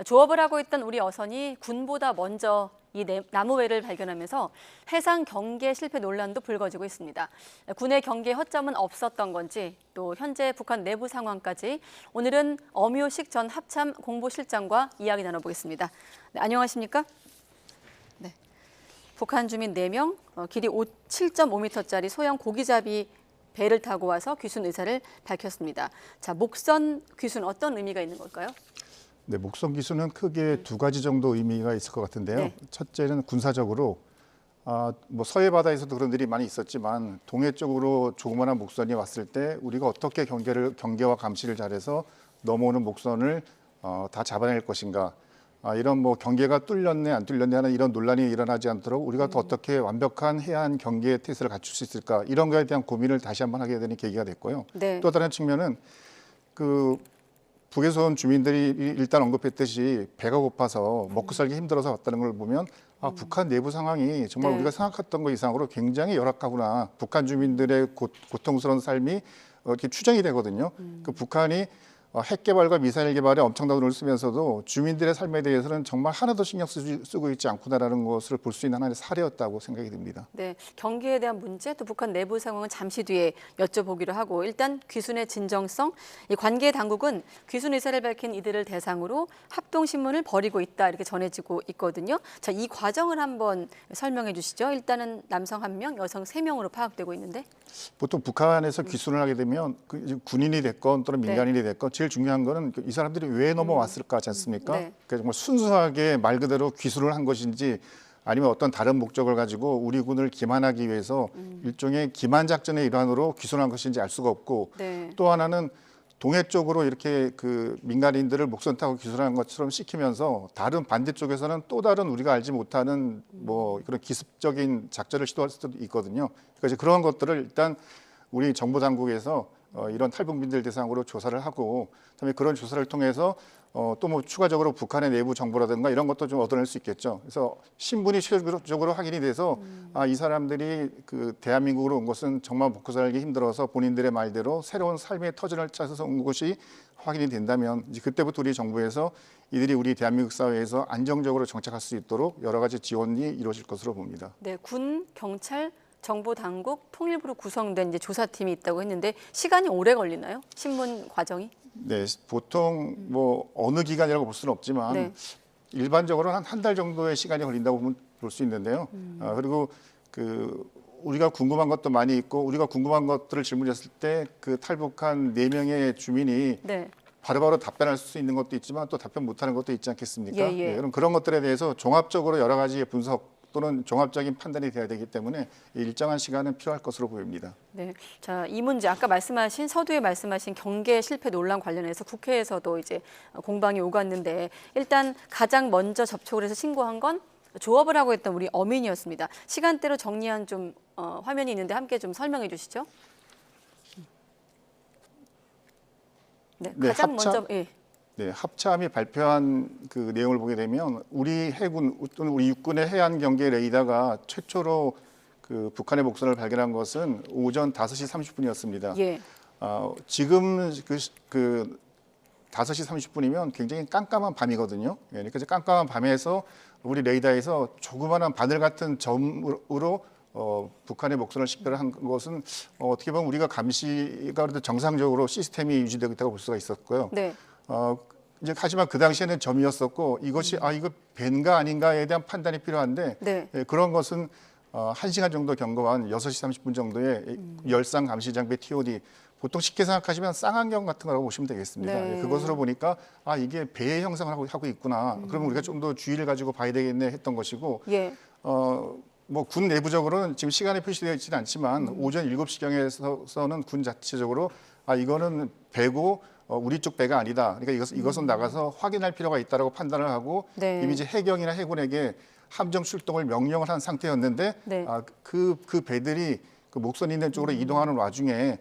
조업을 하고 있던 우리 어선이 군보다 먼저 이 나무외를 발견하면서 해상 경계 실패 논란도 불거지고 있습니다. 군의 경계 허점은 없었던 건지 또 현재 북한 내부 상황까지 오늘은 엄효식 전 합참 공보실장과 이야기 나눠보겠습니다. 네, 안녕하십니까? 네. 북한 주민 4명, 길이 7.5m짜리 소형 고기잡이 배를 타고 와서 귀순 의사를 밝혔습니다. 자, 목선 귀순 어떤 의미가 있는 걸까요? 네, 목선 귀순은 크게 두 가지 정도 의미가 있을 것 같은데요. 네. 첫째는 군사적으로 뭐 서해 바다에서도 그런 일이 많이 있었지만 동해 쪽으로 조그마한 목선이 왔을 때 우리가 어떻게 경계와 감시를 잘해서 넘어오는 목선을 다 잡아낼 것인가. 이런 뭐 경계가 뚫렸네 안 뚫렸네 하는 이런 논란이 일어나지 않도록 우리가 더 어떻게 완벽한 해안 경계 태세를 갖출 수 있을까 이런 거에 대한 고민을 다시 한번 하게 되는 계기가 됐고요. 네. 또 다른 측면은 그 북에서 온 주민들이 일단 언급했듯이 배가 고파서 먹고 살기 힘들어서 왔다는 걸 보면 북한 내부 상황이 정말 네. 우리가 생각했던 것 이상으로 굉장히 열악하구나. 북한 주민들의 고통스러운 삶이 이렇게 추정이 되거든요. 그 북한이 핵 개발과 미사일 개발에 엄청난 돈을 쓰면서도 주민들의 삶에 대해서는 정말 하나도 신경 쓰고 있지 않구나라는 것을 볼 수 있는 하나의 사례였다고 생각이 듭니다. 네, 경계에 대한 문제 또 북한 내부 상황은 잠시 뒤에 여쭤보기로 하고 일단 귀순의 진정성, 이 관계 당국은 귀순 의사를 밝힌 이들을 대상으로 합동 신문을 벌이고 있다 이렇게 전해지고 있거든요. 자, 이 과정을 한번 설명해 주시죠. 일단은 남성 1명, 여성 3명으로 파악되고 있는데 보통 북한에서 귀순을 하게 되면 군인이 됐건 또는 민간인이 됐건 제일 중요한 거는 이 사람들이 왜 넘어왔을까 하지 않습니까? 네. 그러니까 정말 순수하게 말 그대로 귀순을 한 것인지 아니면 어떤 다른 목적을 가지고 우리 군을 기만하기 위해서 일종의 기만 작전의 일환으로 귀순한 것인지 알 수가 없고 네. 또 하나는 동해 쪽으로 이렇게 그 민간인들을 목선 타고 귀순한 것처럼 시키면서 다른 반대쪽에서는 또 다른 우리가 알지 못하는 뭐 그런 기습적인 작전을 시도할 수도 있거든요. 그러니까 이제 그런 것들을 일단 우리 정부 당국에서 이런 탈북민들 대상으로 조사를 하고 그다음에 그런 조사를 통해서 또 뭐 추가적으로 북한의 내부 정보라든가 이런 것도 좀 얻어낼 수 있겠죠. 그래서 신분이 최종적으로 확인이 돼서 이 사람들이 그 대한민국으로 온 것은 정말 먹고 살기 힘들어서 본인들의 말대로 새로운 삶의 터전을 찾아서 온 것이 확인이 된다면 이제 그때부터 우리 정부에서 이들이 우리 대한민국 사회에서 안정적으로 정착할 수 있도록 여러 가지 지원이 이루어질 것으로 봅니다. 네, 군, 경찰, 정보 당국, 통일부로 구성된 이제 조사팀이 있다고 했는데 시간이 오래 걸리나요? 신문 과정이? 네, 보통 뭐 어느 기간이라고 볼 수는 없지만 네. 일반적으로 한 달 정도의 시간이 걸린다고 볼 수 있는데요. 그리고 그 우리가 궁금한 것도 많이 있고 우리가 궁금한 것들을 질문했을 때 그 탈북한 4명의 주민이 네. 바로바로 답변할 수 있는 것도 있지만 또 답변 못하는 것도 있지 않겠습니까? 예, 예. 그럼 그런 것들에 대해서 종합적으로 여러 가지의 분석 또는 종합적인 판단이 돼야 되기 때문에 일정한 시간은 필요할 것으로 보입니다. 네, 자, 이 문제 아까 말씀하신 서두에 말씀하신 경계 실패 논란 관련해서 국회에서도 이제 공방이 오갔는데 일단 가장 먼저 접촉을 해서 신고한 건 조업을 하고 있던 우리 어민이었습니다. 시간대로 정리한 좀 화면이 있는데 함께 좀 설명해 주시죠. 네, 가장 먼저 예. 네, 합참이 발표한 그 내용을 보게 되면 우리 해군 또는 우리 육군의 해안 경계 레이더가 최초로 그 북한의 목선을 발견한 것은 오전 5시 30분이었습니다. 예. 지금 그 5시 30분이면 굉장히 깜깜한 밤이거든요. 그러니까 이제 깜깜한 밤에서 우리 레이더에서 조그마한 바늘 같은 점으로 북한의 목선을 식별한 것은 어떻게 보면 우리가 감시가 그래도 정상적으로 시스템이 유지되고 있다고 볼 수가 있었고요. 네. 이제 하지만 그 당시에는 점이었었고 이것이 이거 벤가 아닌가에 대한 판단이 필요한데 네. 그런 것은 1시간 정도 경과한 6시 30분 정도의 열상 감시 장비 TOD 보통 쉽게 생각하시면 쌍안경 같은 거라고 보시면 되겠습니다. 네. 그것으로 보니까 이게 배의 형상을 하고 있구나. 그러면 우리가 좀 더 주의를 가지고 봐야 되겠네 했던 것이고 예. 뭐 군 내부적으로는 지금 시간이 표시되어 있지는 않지만 오전 7시경에서는 군 자체적으로 이거는 배고 우리 쪽 배가 아니다. 그러니까 이것은 나가서 확인할 필요가 있다라고 판단을 하고 네. 이미 이제 해경이나 해군에게 함정 출동을 명령을 한 상태였는데 네. 그 배들이 그 목선 있는 쪽으로 이동하는 와중에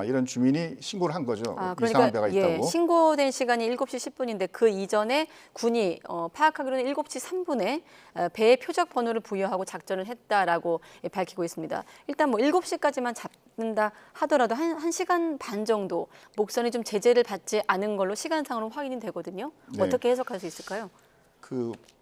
이런 주민이 신고를 한 거죠. 이상한 배가 있다고. 신고된 시간이 7시 10분인데 그 이전에 군이 파악하기로는 7시 3분에 배의 표적 번호를 부여하고 작전을 했다라고 밝히고 있습니다. 일단 뭐 7시까지만 잡는다 하더라도 한 1시간 반 정도 목선이 좀 제재를 받지 않은 걸로 시간상으로 확인이 되거든요. 네. 어떻게 해석할 수 있을까요?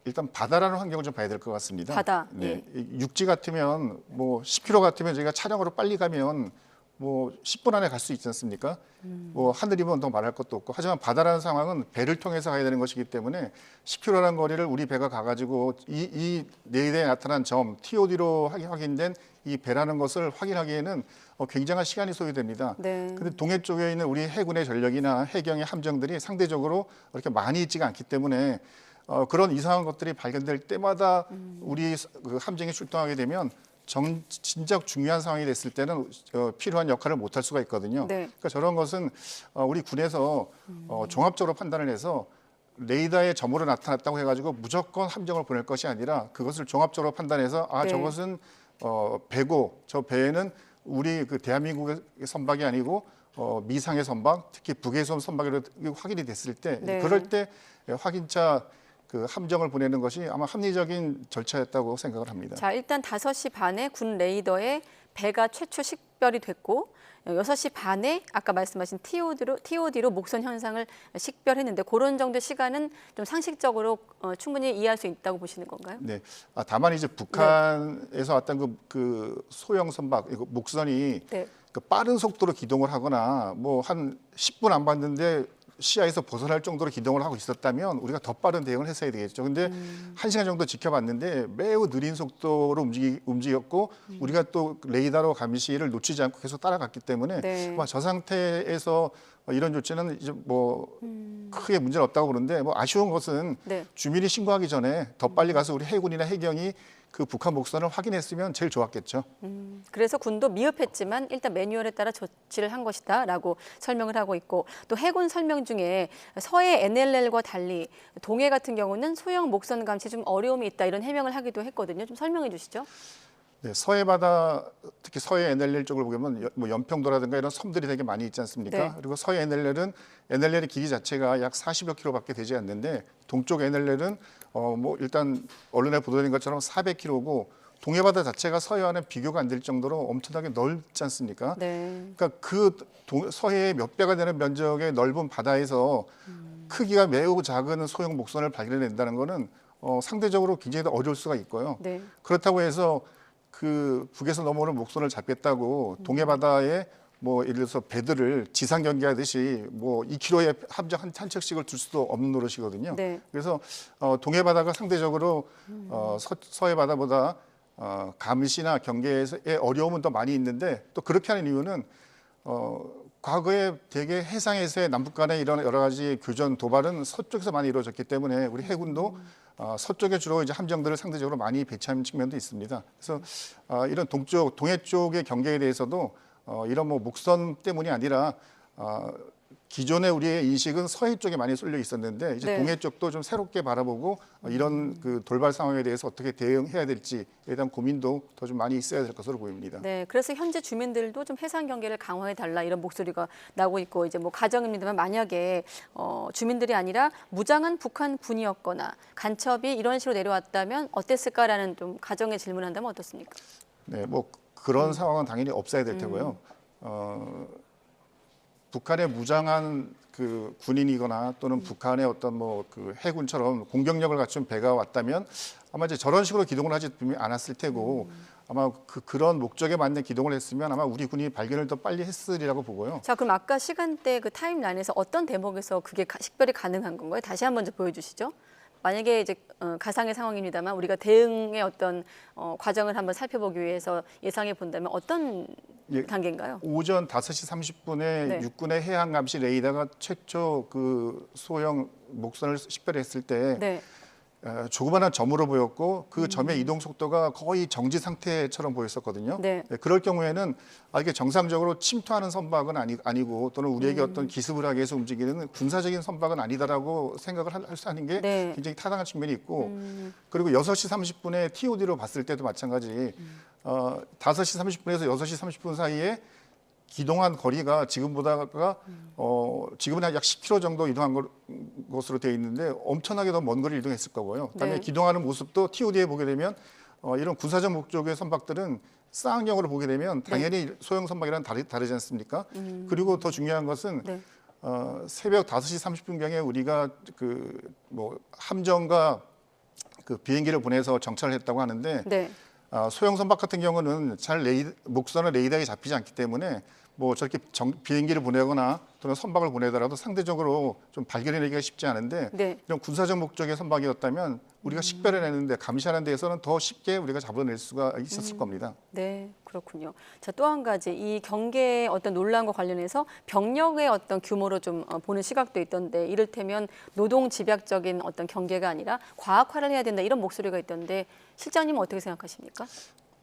일단 바다라는 환경을 좀 봐야 될 것 같습니다. 바다. 네. 육지 같으면 뭐 10km 같으면 저희가 차량으로 빨리 가면 뭐 10분 안에 갈 수 있지 않습니까? 뭐 하늘이면 더 말할 것도 없고 하지만 바다라는 상황은 배를 통해서 가야 되는 것이기 때문에 10km라는 거리를 우리 배가 가가지고 이 레이더에 나타난 점 TOD로 확인된 이 배라는 것을 확인하기에는 굉장한 시간이 소요됩니다. 네. 근데 동해 쪽에 있는 우리 해군의 전력이나 해경의 함정들이 상대적으로 그렇게 많이 있지가 않기 때문에 그런 이상한 것들이 발견될 때마다 우리 그 함정에 출동하게 되면 진짜 중요한 상황이 됐을 때는 필요한 역할을 못할 수가 있거든요. 네. 그러니까 저런 것은 우리 군에서 종합적으로 판단을 해서 레이더에 점으로 나타났다고 해가지고 무조건 함정을 보낼 것이 아니라 그것을 종합적으로 판단해서 네. 저것은 배고 저 배에는 우리 그 대한민국의 선박이 아니고 미상의 선박, 특히 북에서 온 선박으로 확인이 됐을 때 네. 그럴 때 확인차 그 함정을 보내는 것이 아마 합리적인 절차였다고 생각을 합니다. 자, 일단 5시 반에 군 레이더에 배가 최초 식별이 됐고 6시 반에 아까 말씀하신 TOD로 목선 현상을 식별했는데 그런 정도 시간은 좀 상식적으로 충분히 이해할 수 있다고 보시는 건가요? 네. 다만 이제 북한에서 왔던 그 소형 선박, 목선이 네. 그 빠른 속도로 기동을 하거나 뭐 한 10분 안 봤는데 시야에서 벗어날 정도로 기동을 하고 있었다면 우리가 더 빠른 대응을 했어야 되겠죠. 근데 1시간 정도 지켜봤는데 매우 느린 속도로 움직였고 우리가 또 레이더로 감시를 놓치지 않고 계속 따라갔기 때문에 네. 저 상태에서 이런 조치는 이제 뭐 크게 문제는 없다고 그러는데 뭐 아쉬운 것은 네. 주민이 신고하기 전에 더 빨리 가서 우리 해군이나 해경이 그 북한 목선을 확인했으면 제일 좋았겠죠. 그래서 군도 미흡했지만 일단 매뉴얼에 따라 조치를 한 것이다라고 설명을 하고 있고 또 해군 설명 중에 서해 NLL과 달리 동해 같은 경우는 소형 목선 감시 좀 어려움이 있다 이런 해명을 하기도 했거든요. 좀 설명해 주시죠. 네, 서해 바다 특히 서해 NLL 쪽을 보면 뭐 연평도라든가 이런 섬들이 되게 많이 있지 않습니까? 네. 그리고 서해 NLL은 NLL의 길이 자체가 약 40여 킬로밖에 되지 않는데 동쪽 NLL은 뭐 일단 언론에 보도된 것처럼 400킬로고 동해 바다 자체가 서해와는 비교가 안 될 정도로 엄청나게 넓지 않습니까? 네. 그러니까 서해의 몇 배가 되는 면적의 넓은 바다에서 크기가 매우 작은 소형 목선을 발견해낸다는 것은 상대적으로 굉장히 더 어려울 수가 있고요. 네. 그렇다고 해서 그 북에서 넘어오는 목선을 잡겠다고 동해 바다에 뭐 예를 들어서 배들을 지상 경기하듯이 뭐 2km의 함정 한 척씩을 둘 수도 없는 노릇이거든요. 네. 그래서 동해 바다가 상대적으로 서해 바다보다 감시나 경계의 어려움은 더 많이 있는데 또 그렇게 하는 이유는 과거에 대개 해상에서의 남북 간의 이런 여러 가지 교전 도발은 서쪽에서 많이 이루어졌기 때문에 우리 해군도 서쪽에 주로 이제 함정들을 상대적으로 많이 배치하는 측면도 있습니다. 그래서 이런 동해 쪽의 경계에 대해서도 이런 뭐 목선 때문이 아니라 기존의 우리의 인식은 서해 쪽에 많이 쏠려 있었는데 이제 네. 동해 쪽도 좀 새롭게 바라보고 이런 그 돌발 상황에 대해서 어떻게 대응해야 될지에 대한 고민도 더 좀 많이 있어야 될 것으로 보입니다. 네, 그래서 현재 주민들도 좀 해상 경계를 강화해 달라 이런 목소리가 나오고 있고 이제 뭐 가정입니다만 만약에 주민들이 아니라 무장한 북한 군이었거나 간첩이 이런 식으로 내려왔다면 어땠을까라는 좀 가정의 질문을 한다면 어떻습니까? 네, 뭐 그런 상황은 당연히 없어야 될 테고요. 북한의 무장한 그 군인이거나 또는 북한의 어떤 뭐 그 해군처럼 공격력을 갖춘 배가 왔다면 아마 이제 저런 식으로 기동을 하지 않았을 테고 아마 그런 목적에 맞는 기동을 했으면 아마 우리 군이 발견을 더 빨리 했으리라고 보고요. 자, 그럼 아까 시간대 그 타임라인에서 어떤 대목에서 그게 식별이 가능한 건가요? 다시 한번 좀 보여주시죠. 만약에 이제 가상의 상황입니다만 우리가 대응의 어떤 과정을 한번 살펴보기 위해서 예상해 본다면 어떤 단계인가요? 오전 5시 30분에 네. 육군의 해양 감시 레이더가 최초 그 소형 목선을 식별했을 때 네. 조그마한 점으로 보였고 그 점의 이동 속도가 거의 정지 상태처럼 보였었거든요. 네. 그럴 경우에는 이게 정상적으로 침투하는 선박은 아니고 또는 우리에게 어떤 기습을 하기 위해서 움직이는 군사적인 선박은 아니다라고 생각을 할 수 있는 게 네. 굉장히 타당한 측면이 있고 그리고 6시 30분에 TOD로 봤을 때도 마찬가지 5시 30분에서 6시 30분 사이에 기동한 거리가 지금보다가 지금은 약 10km 정도 이동한 것으로 되어 있는데 엄청나게 더 먼 거리를 이동했을 거고요. 그다음에 네. 기동하는 모습도 TOD에 보게 되면 이런 군사적 목적의 선박들은 쌍용으로 보게 되면 당연히 소형 선박이랑 다르지 않습니까? 그리고 더 중요한 것은 네. 새벽 5시 30분경에 우리가 그 뭐 함정과 그 비행기를 보내서 정찰을 했다고 하는데 네. 소형 선박 같은 경우는 목선의 레이더에 잡히지 않기 때문에 뭐 저렇게 비행기를 보내거나 또는 선박을 보내더라도 상대적으로 좀 발견해내기가 쉽지 않은데 네. 이런 군사적 목적의 선박이었다면 우리가 식별해내는데 감시하는 데에서는 더 쉽게 우리가 잡아낼 수가 있었을 겁니다. 네, 그렇군요. 자, 또 한 가지 이 경계의 어떤 논란과 관련해서 병력의 어떤 규모로 좀 보는 시각도 있던데 이를테면 노동 집약적인 어떤 경계가 아니라 과학화를 해야 된다 이런 목소리가 있던데 실장님은 어떻게 생각하십니까?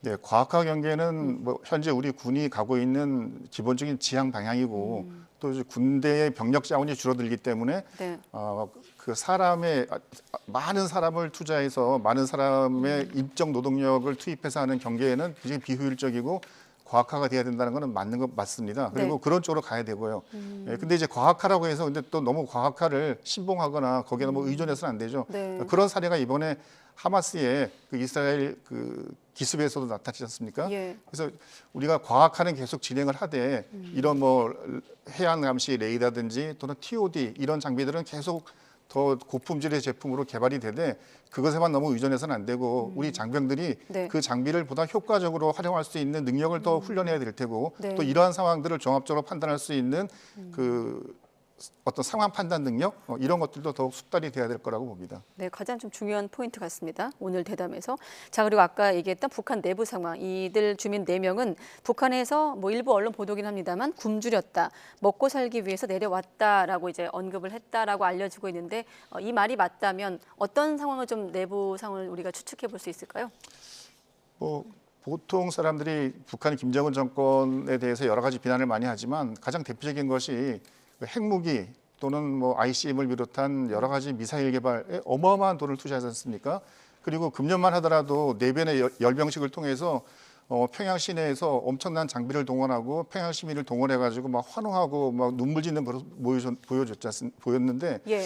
네, 과학화 경계는 뭐 현재 우리 군이 가고 있는 기본적인 지향 방향이고 또 이제 군대의 병력 자원이 줄어들기 때문에 네. 그 사람의 많은 사람을 투자해서 많은 사람의 인적 노동력을 투입해서 하는 경계에는 굉장히 비효율적이고 과학화가 돼야 된다는 것은 맞는 것 맞습니다. 그리고 네. 그런 쪽으로 가야 되고요. 예, 근데 이제 과학화라고 해서 근데 또 너무 과학화를 신봉하거나 거기에 너무 의존해서는 안 되죠. 네. 그런 사례가 이번에 하마스의 그 이스라엘 그 기습에서도 나타나지 않습니까? 예. 그래서 우리가 과학화는 계속 진행을 하되 이런 뭐 해안 감시 레이더든지 또는 TOD 이런 장비들은 계속 더 고품질의 제품으로 개발이 되되 그것에만 너무 의존해서는 안 되고 우리 장병들이 네. 그 장비를 보다 효과적으로 활용할 수 있는 능력을 더 훈련해야 될 테고 네. 또 이러한 상황들을 종합적으로 판단할 수 있는 그 어떤 상황 판단 능력 이런 것들도 더욱 숙달이 돼야 될 거라고 봅니다. 네, 가장 좀 중요한 포인트 같습니다. 오늘 대담에서. 자, 그리고 아까 얘기했던 북한 내부 상황. 이들 주민 4명은 북한에서 뭐 일부 언론 보도긴 합니다만 굶주렸다. 먹고 살기 위해서 내려왔다라고 이제 언급을 했다라고 알려지고 있는데 이 말이 맞다면 어떤 상황을 좀 내부 상황을 우리가 추측해 볼 수 있을까요? 뭐 보통 사람들이 북한 김정은 정권에 대해서 여러 가지 비난을 많이 하지만 가장 대표적인 것이 핵무기 또는 뭐 ICBM을 비롯한 여러 가지 미사일 개발에 어마어마한 돈을 투자하지 않습니까? 그리고 금년만 하더라도 4변의 열병식을 통해서 평양 시내에서 엄청난 장비를 동원하고 평양 시민을 동원해가지고 막 환호하고 막 눈물 짓는 모습 보였는데 예.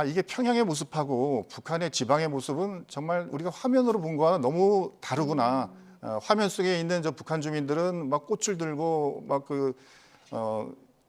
이게 평양의 모습하고 북한의 지방의 모습은 정말 우리가 화면으로 본 거와는 너무 다르구나. 화면 속에 있는 저 북한 주민들은 막 꽃을 들고 막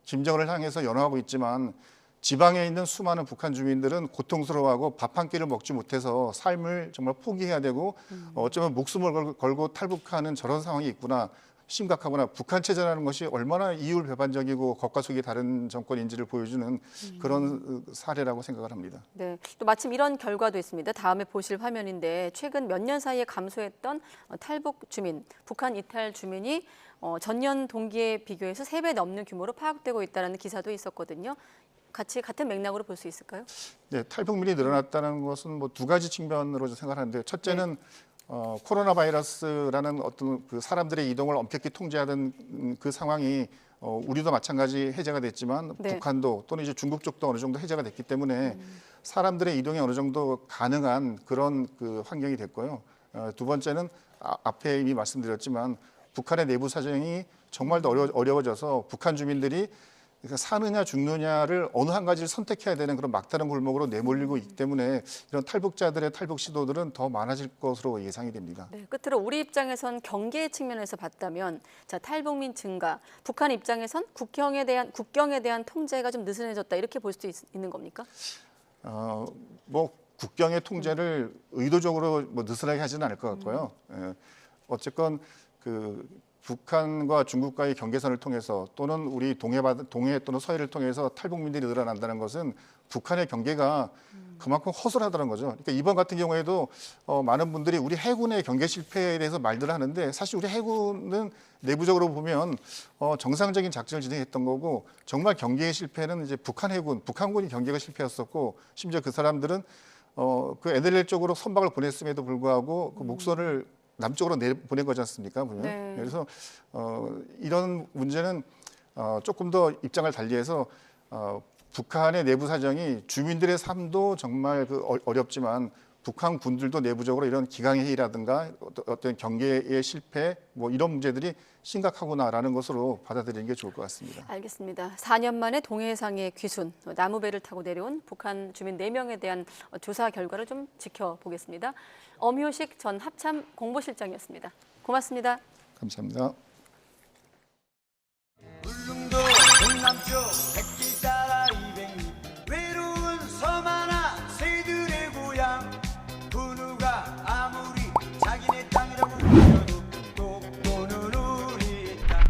김정은을 향해서 연호하고 있지만 지방에 있는 수많은 북한 주민들은 고통스러워하고 밥 한 끼를 먹지 못해서 삶을 정말 포기해야 되고 어쩌면 목숨을 걸고 탈북하는 저런 상황이 있구나. 심각하구나. 북한 체제라는 것이 얼마나 이율배반적이고 겉과 속이 다른 정권인지를 보여주는 그런 사례라고 생각을 합니다. 네, 또 마침 이런 결과도 있습니다. 다음에 보실 화면인데 최근 몇 년 사이에 감소했던 탈북 주민, 북한 이탈 주민이 전년 동기에 비교해서 3배 넘는 규모로 파악되고 있다는 기사도 있었거든요. 같은 맥락으로 볼 수 있을까요? 네, 탈북민이 늘어났다는 것은 뭐 2가지 측면으로 생각하는데 첫째는 코로나 바이러스라는 어떤 그 사람들의 이동을 엄격히 통제하던 그 상황이 우리도 마찬가지 해제가 됐지만 네. 북한도 또는 이제 중국 쪽도 어느 정도 해제가 됐기 때문에 사람들의 이동이 어느 정도 가능한 그런 그 환경이 됐고요. 두 번째는 앞에 이미 말씀드렸지만 북한의 내부 사정이 정말 더 어려워져서 북한 주민들이 사느냐 죽느냐를 어느 한 가지를 선택해야 되는 그런 막다른 골목으로 내몰리고 있기 때문에 이런 탈북자들의 탈북 시도들은 더 많아질 것으로 예상이 됩니다. 네, 끝으로 우리 입장에선 경계 측면에서 봤다면 자, 탈북민 증가, 북한 입장에선 국경에 대한 통제가 좀 느슨해졌다 이렇게 볼 수도 있는 겁니까? 뭐 국경의 통제를 의도적으로 뭐 느슨하게 하지는 않을 것 같고요. 어쨌건 그 북한과 중국과의 경계선을 통해서 또는 우리 동해 또는 서해를 통해서 탈북민들이 늘어난다는 것은 북한의 경계가 그만큼 허술하다는 거죠. 그러니까 이번 같은 경우에도 많은 분들이 우리 해군의 경계 실패에 대해서 말들을 하는데 사실 우리 해군은 내부적으로 보면 정상적인 작전을 진행했던 거고 정말 경계의 실패는 이제 북한군이 경계가 실패였었고 심지어 그 사람들은 그 NLL 쪽으로 선박을 보냈음에도 불구하고 그 목선을 남쪽으로 보낸 거지 않습니까? 보면. 네. 그래서 이런 문제는 조금 더 입장을 달리해서 북한의 내부 사정이 주민들의 삶도 정말 어렵지만 북한 군들도 내부적으로 이런 기강회의라든가 어떤 경계의 실패 뭐 이런 문제들이 심각하구나라는 것으로 받아들이는 게 좋을 것 같습니다. 알겠습니다. 4년 만에 동해상의 귀순, 나무배를 타고 내려온 북한 주민 4명에 대한 조사 결과를 좀 지켜보겠습니다. 엄효식 전 합참 공보실장이었습니다. 고맙습니다. 감사합니다. 울릉도 동남쪽 백길 따라 200리 외로운 섬 하나 새들의 고향 그 누가 아무리 자기네 땅이라고 불러도 꼭 보는 우리 땅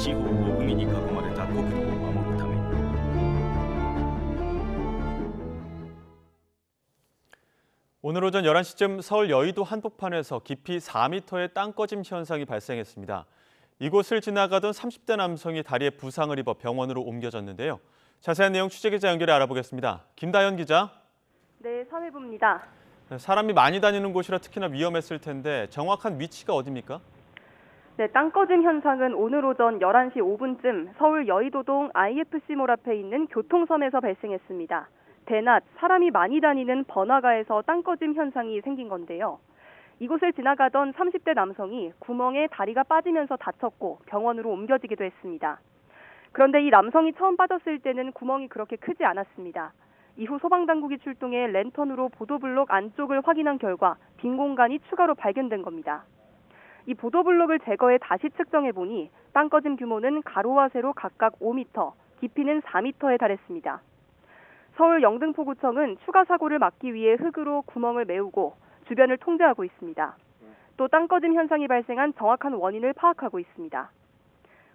司法を海に囲まれた国土を守るために。 오늘 오전 11시쯤 서울 여의도 한복판에서 깊이 4m의 땅꺼짐 현상이 발생했습니다. 이곳을 지나가던 30대 남성이 다리에 부상을 입어 병원으로 옮겨졌는데요. 자세한 내용 취재기자 연결해 알아보겠습니다. 김다현 기자. 네, 사회부입니다. 사람이 많이 다니는 곳이라 특히나 위험했을 텐데 정확한 위치가 어디입니까? 네, 땅꺼짐 현상은 오늘 오전 11시 5분쯤 서울 여의도동 IFC몰 앞에 있는 교통섬에서 발생했습니다. 대낮 사람이 많이 다니는 번화가에서 땅꺼짐 현상이 생긴 건데요. 이곳을 지나가던 30대 남성이 구멍에 다리가 빠지면서 다쳤고 병원으로 옮겨지기도 했습니다. 그런데 이 남성이 처음 빠졌을 때는 구멍이 그렇게 크지 않았습니다. 이후 소방당국이 출동해 랜턴으로 보도블록 안쪽을 확인한 결과 빈 공간이 추가로 발견된 겁니다. 이 보도블록을 제거해 다시 측정해보니 땅꺼짐 규모는 가로와 세로 각각 5m, 깊이는 4m에 달했습니다. 서울 영등포구청은 추가 사고를 막기 위해 흙으로 구멍을 메우고 주변을 통제하고 있습니다. 또 땅꺼짐 현상이 발생한 정확한 원인을 파악하고 있습니다.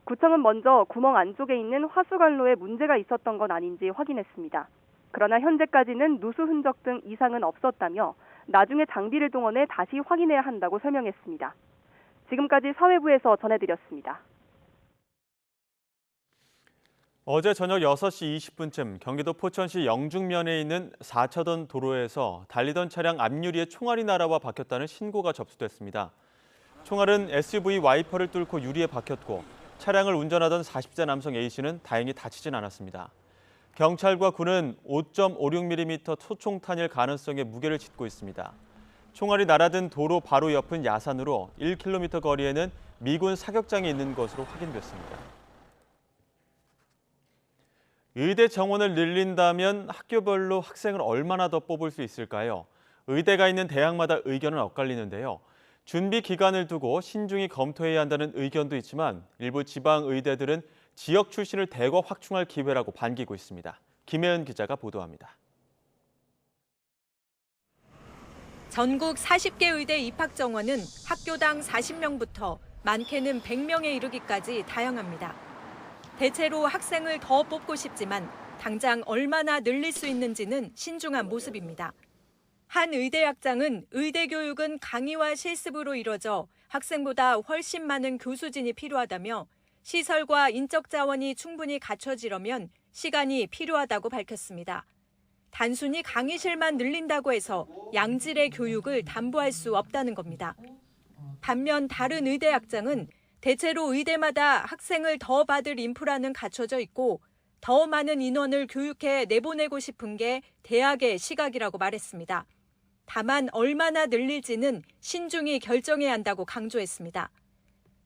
구청은 먼저 구멍 안쪽에 있는 화수관로에 문제가 있었던 건 아닌지 확인했습니다. 그러나 현재까지는 누수 흔적 등 이상은 없었다며 나중에 장비를 동원해 다시 확인해야 한다고 설명했습니다. 지금까지 사회부에서 전해드렸습니다. 어제 저녁 6시 20분쯤 경기도 포천시 영중면에 있는 4차선 도로에서 달리던 차량 앞유리에 총알이 날아와 박혔다는 신고가 접수됐습니다. 총알은 SUV 와이퍼를 뚫고 유리에 박혔고 차량을 운전하던 40대 남성 A씨는 다행히 다치진 않았습니다. 경찰과 군은 5.56mm 소총탄일 가능성에 무게를 싣고 있습니다. 총알이 날아든 도로 바로 옆은 야산으로 1km 거리에는 미군 사격장이 있는 것으로 확인됐습니다. 의대 정원을 늘린다면 학교별로 학생을 얼마나 더 뽑을 수 있을까요? 의대가 있는 대학마다 의견은 엇갈리는데요. 준비 기간을 두고 신중히 검토해야 한다는 의견도 있지만 일부 지방 의대들은 지역 출신을 대거 확충할 기회라고 반기고 있습니다. 김혜은 기자가 보도합니다. 전국 40개 의대 입학 정원은 학교당 40명부터 많게는 100명에 이르기까지 다양합니다. 대체로 학생을 더 뽑고 싶지만 당장 얼마나 늘릴 수 있는지는 신중한 모습입니다. 한 의대학장은 의대 교육은 강의와 실습으로 이뤄져 학생보다 훨씬 많은 교수진이 필요하다며 시설과 인적 자원이 충분히 갖춰지려면 시간이 필요하다고 밝혔습니다. 단순히 강의실만 늘린다고 해서 양질의 교육을 담보할 수 없다는 겁니다. 반면 다른 의대학장은 대체로 의대마다 학생을 더 받을 인프라는 갖춰져 있고 더 많은 인원을 교육해 내보내고 싶은 게 대학의 시각이라고 말했습니다. 다만 얼마나 늘릴지는 신중히 결정해야 한다고 강조했습니다.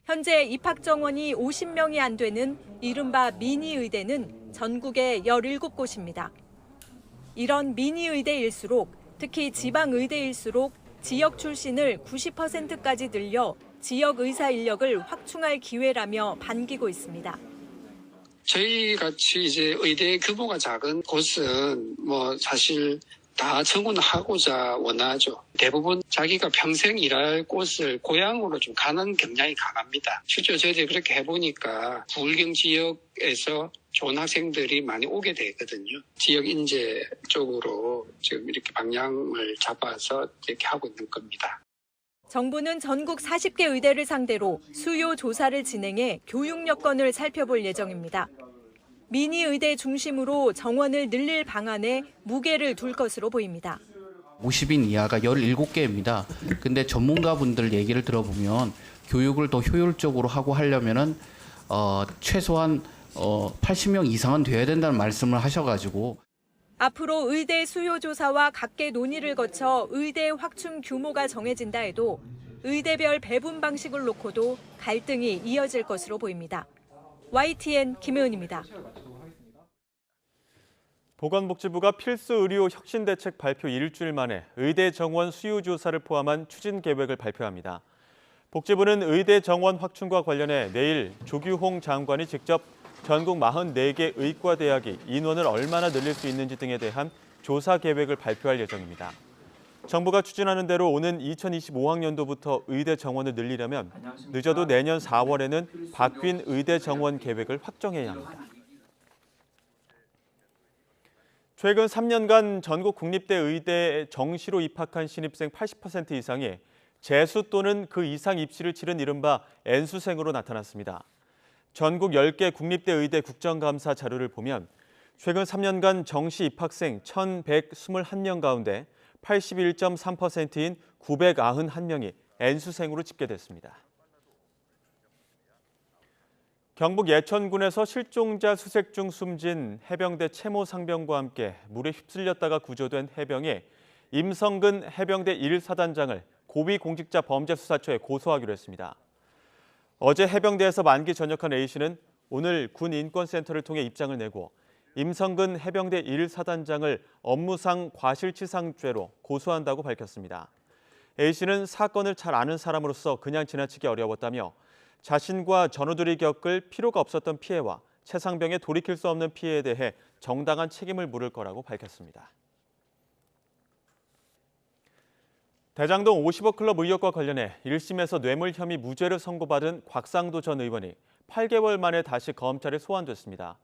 현재 입학 정원이 50명이 안 되는 이른바 미니의대는 전국에 17곳입니다. 이런 미니의대일수록 특히 지방의대일수록 지역 출신을 90%까지 늘려 지역 의사 인력을 확충할 기회라며 반기고 있습니다. 저희 같이 이제 의대 규모가 작은 곳은 사실 다 청원하고자 원하죠. 대부분 자기가 평생 일할 곳을 고향으로 좀 가는 경향이 강합니다. 실제로 저희들이 그렇게 해보니까 부울경 지역에서 좋은 학생들이 많이 오게 되거든요. 지역 인재 쪽으로 지금 이렇게 방향을 잡아서 이렇게 하고 있는 겁니다. 정부는 전국 40개 의대를 상대로 수요 조사를 진행해 교육 여건을 살펴볼 예정입니다. 미니 의대 중심으로 정원을 늘릴 방안에 무게를 둘 것으로 보입니다. 50인 이하가 17개입니다. 근데 전문가분들 얘기를 들어보면 교육을 더 효율적으로 하고 하려면은 최소한 80명 이상은 돼야 된다는 말씀을 하셔가지고 앞으로 의대 수요 조사와 각계 논의를 거쳐 의대 확충 규모가 정해진다 해도 의대별 배분 방식을 놓고도 갈등이 이어질 것으로 보입니다. YTN 김혜은입니다. 보건복지부가 필수 의료 혁신 대책 발표 일주일 만에 의대 정원 수요 조사를 포함한 추진 계획을 발표합니다. 복지부는 의대 정원 확충과 관련해 내일 조규홍 장관이 직접 전국 44개 의과대학이 인원을 얼마나 늘릴 수 있는지 등에 대한 조사 계획을 발표할 예정입니다. 정부가 추진하는 대로 오는 2025학년도부터 의대 정원을 늘리려면 늦어도 내년 4월에는 바뀐 의대 정원 계획을 확정해야 합니다. 최근 3년간 전국 국립대 의대에 정시로 입학한 신입생 80% 이상이 재수 또는 그 이상 입시를 치른 이른바 N수생으로 나타났습니다. 전국 10개 국립대 의대 국정감사 자료를 보면 최근 3년간 정시 입학생 1,121명 가운데 81.3%인 991명이 N수생으로 집계됐습니다. 경북 예천군에서 실종자 수색 중 숨진 해병대 채모 상병과 함께 물에 휩쓸렸다가 구조된 해병이 임성근 해병대 1사단장을 고위공직자범죄수사처에 고소하기로 했습니다. 어제 해병대에서 만기 전역한 A씨는 오늘 군인권센터를 통해 입장을 내고 임성근 해병대 1사단장을 업무상 과실치상죄로 고소한다고 밝혔습니다. A씨는 사건을 잘 아는 사람으로서 그냥 지나치기 어려웠다며 자신과 전우들이 겪을 필요가 없었던 피해와 최 상병의 돌이킬 수 없는 피해에 대해 정당한 책임을 물을 거라고 밝혔습니다. 대장동 50억 클럽 의혹과 관련해 1심에서 뇌물 혐의 무죄를 선고받은 곽상도 전 의원이 8개월 만에 다시 검찰에 소환됐습니다.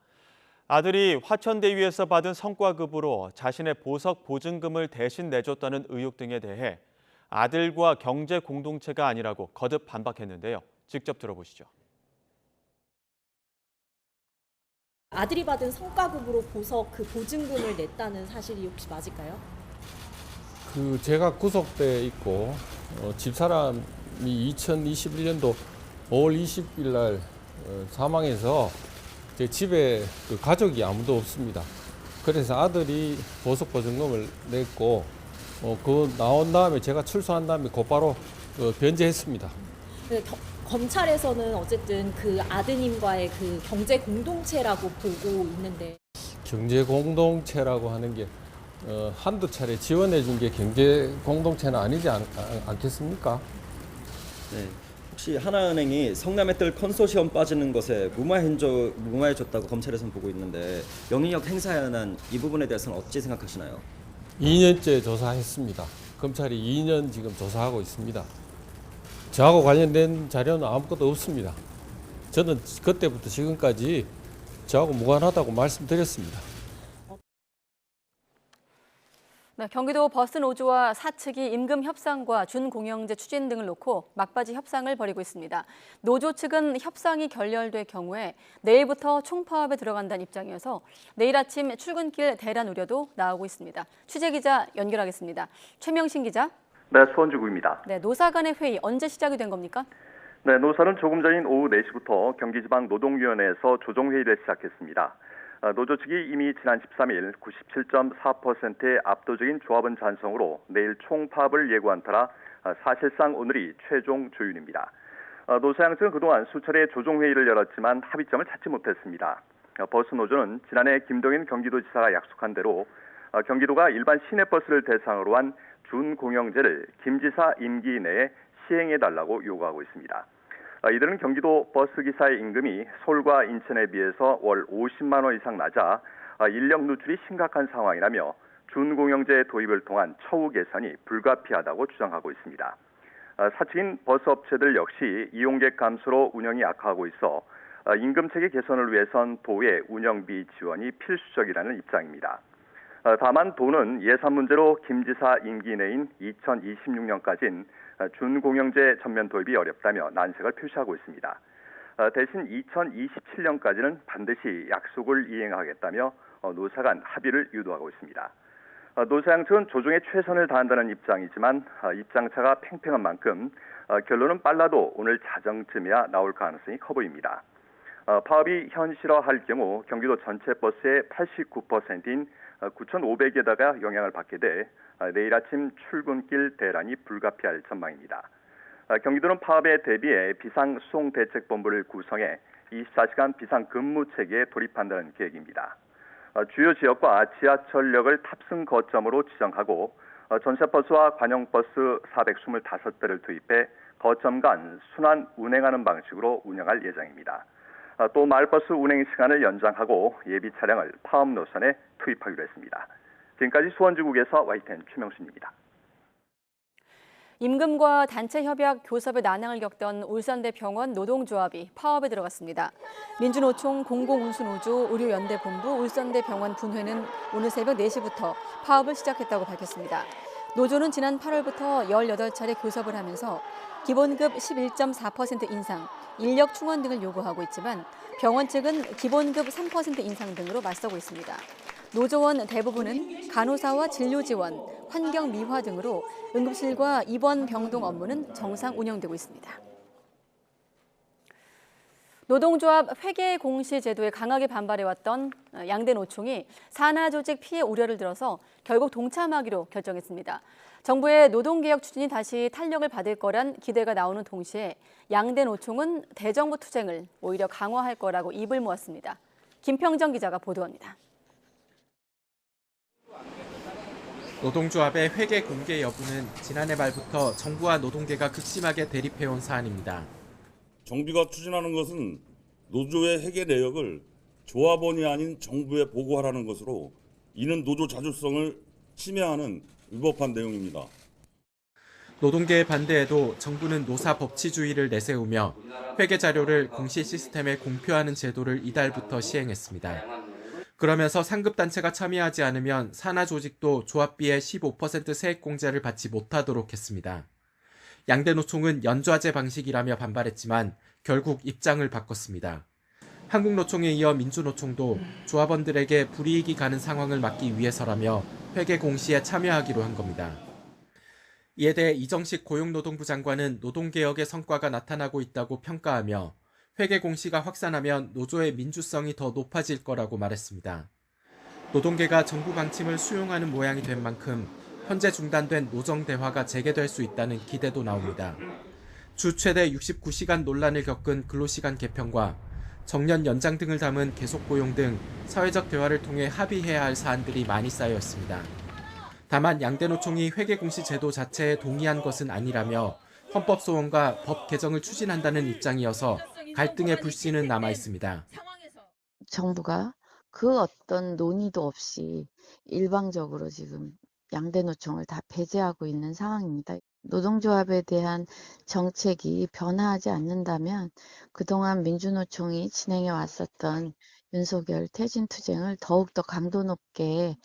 아들이 화천대유에서 받은 성과급으로 자신의 보석 보증금을 대신 내줬다는 의혹 등에 대해 아들과 경제 공동체가 아니라고 거듭 반박했는데요. 직접 들어보시죠. 아들이 받은 성과급으로 보석 그 보증금을 냈다는 사실이 혹시 맞을까요? 제가 구속돼 있고 집사람이 2021년도 5월 20일 날 사망해서 제 집에 가족이 아무도 없습니다. 그래서 아들이 보석 보증금을 냈고 그 나온 다음에 제가 출소한 다음에 곧바로 변제했습니다. 검찰에서는 어쨌든 그 아드님과의 그 경제 공동체라고 보고 있는데 경제 공동체라고 하는 게 한두 차례 지원해 준 게 경제 공동체는 아니지 않겠습니까? 네. 혹시 하나은행이 성남의 뜰 컨소시엄 빠지는 것에 무마해줬다고 검찰에서는 보고 있는데 영향력 행사에 관한 이 부분에 대해서는 어찌 생각하시나요? 2년째 조사했습니다. 검찰이 2년 지금 조사하고 있습니다. 저하고 관련된 자료는 아무것도 없습니다. 저는 그때부터 지금까지 저하고 무관하다고 말씀드렸습니다. 네, 경기도 버스 노조와 사측이 임금 협상과 준공영제 추진 등을 놓고 막바지 협상을 벌이고 있습니다. 노조 측은 협상이 결렬될 경우에 내일부터 총파업에 들어간다는 입장이어서 내일 아침 출근길 대란 우려도 나오고 있습니다. 취재기자 연결하겠습니다. 최명신 기자. 네, 수원지구입니다. 네, 노사 간의 회의 언제 시작이 된 겁니까? 네, 노사는 조금 전인 오후 4시부터 경기지방노동위원회에서 조정회의를 시작했습니다. 노조 측이 이미 지난 13일 97.4%의 압도적인 조합원 찬성으로 내일 총파업을 예고한 터라 사실상 오늘이 최종 조율입니다. 노사 양측은 그동안 수차례 조정회의를 열었지만 합의점을 찾지 못했습니다. 버스 노조는 지난해 김동연 경기도지사가 약속한 대로 경기도가 일반 시내버스를 대상으로 한 준공영제를 김 지사 임기 내에 시행해달라고 요구하고 있습니다. 이들은 경기도 버스기사의 임금이 서울과 인천에 비해서 월 50만 원 이상 낮아 인력 누출이 심각한 상황이라며 준공영제 도입을 통한 처우 개선이 불가피하다고 주장하고 있습니다. 사측인 버스업체들 역시 이용객 감소로 운영이 악화하고 있어 임금체계 개선을 위해선 도의 운영비 지원이 필수적이라는 입장입니다. 다만 도는 예산 문제로 김 지사 임기 내인 2026년까지는 준공영제 전면 도입이 어렵다며 난색을 표시하고 있습니다. 대신 2027년까지는 반드시 약속을 이행하겠다며 노사 간 합의를 유도하고 있습니다. 노사 양측은 조정에 최선을 다한다는 입장이지만 입장차가 팽팽한 만큼 결론은 빨라도 오늘 자정쯤이야 나올 가능성이 커 보입니다. 파업이 현실화할 경우 경기도 전체 버스의 89%인 9,500여대가 영향을 받게 돼 내일 아침 출근길 대란이 불가피할 전망입니다. 경기도는 파업에 대비해 비상수송대책본부를 구성해 24시간 비상근무 체계에 돌입한다는 계획입니다. 주요 지역과 지하철역을 탑승 거점으로 지정하고 전세버스와 관용버스 425대를 투입해 거점 간 순환 운행하는 방식으로 운영할 예정입니다. 또 마을버스 운행 시간을 연장하고 예비 차량을 파업 노선에 투입하기로 했습니다. 지금까지 수원지국에서 YTN 최명순입니다. 임금과 단체 협약 교섭의 난항을 겪던 울산대병원 노동조합이 파업에 들어갔습니다. 민주노총 공공운수노조 의료연대본부 울산대병원 분회는 오늘 새벽 4시부터 파업을 시작했다고 밝혔습니다. 노조는 지난 8월부터 18차례 교섭을 하면서 기본급 11.4% 인상, 인력 충원 등을 요구하고 있지만 병원 측은 기본급 3% 인상 등으로 맞서고 있습니다. 노조원 대부분은 간호사와 진료 지원, 환경 미화 등으로 응급실과 입원 병동 업무는 정상 운영되고 있습니다. 노동조합 회계 공시 제도에 강하게 반발해왔던 양대 노총이 산하 조직 피해 우려를 들어서 결국 동참하기로 결정했습니다. 정부의 노동개혁 추진이 다시 탄력을 받을 거란 기대가 나오는 동시에 양대 노총은 대정부 투쟁을 오히려 강화할 거라고 입을 모았습니다. 김평정 기자가 보도합니다. 노동조합의 회계 공개 여부는 지난해 말부터 정부와 노동계가 극심하게 대립해온 사안입니다. 정부가 추진하는 것은 노조의 회계 내역을 조합원이 아닌 정부에 보고하라는 것으로 이는 노조 자주성을 침해하는 위법한 내용입니다. 노동계의 반대에도 정부는 노사 법치주의를 내세우며 회계 자료를 공시 시스템에 공표하는 제도를 이달부터 시행했습니다. 그러면서 상급단체가 참여하지 않으면 산하 조직도 조합비의 15% 세액공제를 받지 못하도록 했습니다. 양대 노총은 연좌제 방식이라며 반발했지만 결국 입장을 바꿨습니다. 한국노총에 이어 민주노총도 조합원들에게 불이익이 가는 상황을 막기 위해서라며 회계 공시에 참여하기로 한 겁니다. 이에 대해 이정식 고용노동부 장관은 노동개혁의 성과가 나타나고 있다고 평가하며 회계 공시가 확산하면 노조의 민주성이 더 높아질 거라고 말했습니다. 노동계가 정부 방침을 수용하는 모양이 된 만큼 현재 중단된 노정 대화가 재개될 수 있다는 기대도 나옵니다. 주 최대 69시간 논란을 겪은 근로시간 개편과 정년 연장 등을 담은 계속 고용 등 사회적 대화를 통해 합의해야 할 사안들이 많이 쌓여 있습니다. 다만 양대 노총이 회계 공시 제도 자체에 동의한 것은 아니라며 헌법 소원과 법 개정을 추진한다는 입장이어서 갈등의 불씨는 남아 있습니다. 정부가 그 어떤 논의도 없이 일방적으로 지금 양대 노총을 다 배제하고 있는 상황입니다. 노동조합에 대한 정책이 변화하지 않는다면 그동안 민주노총이 진행해 왔었던 윤석열 퇴진투쟁을 더욱더 강도 높게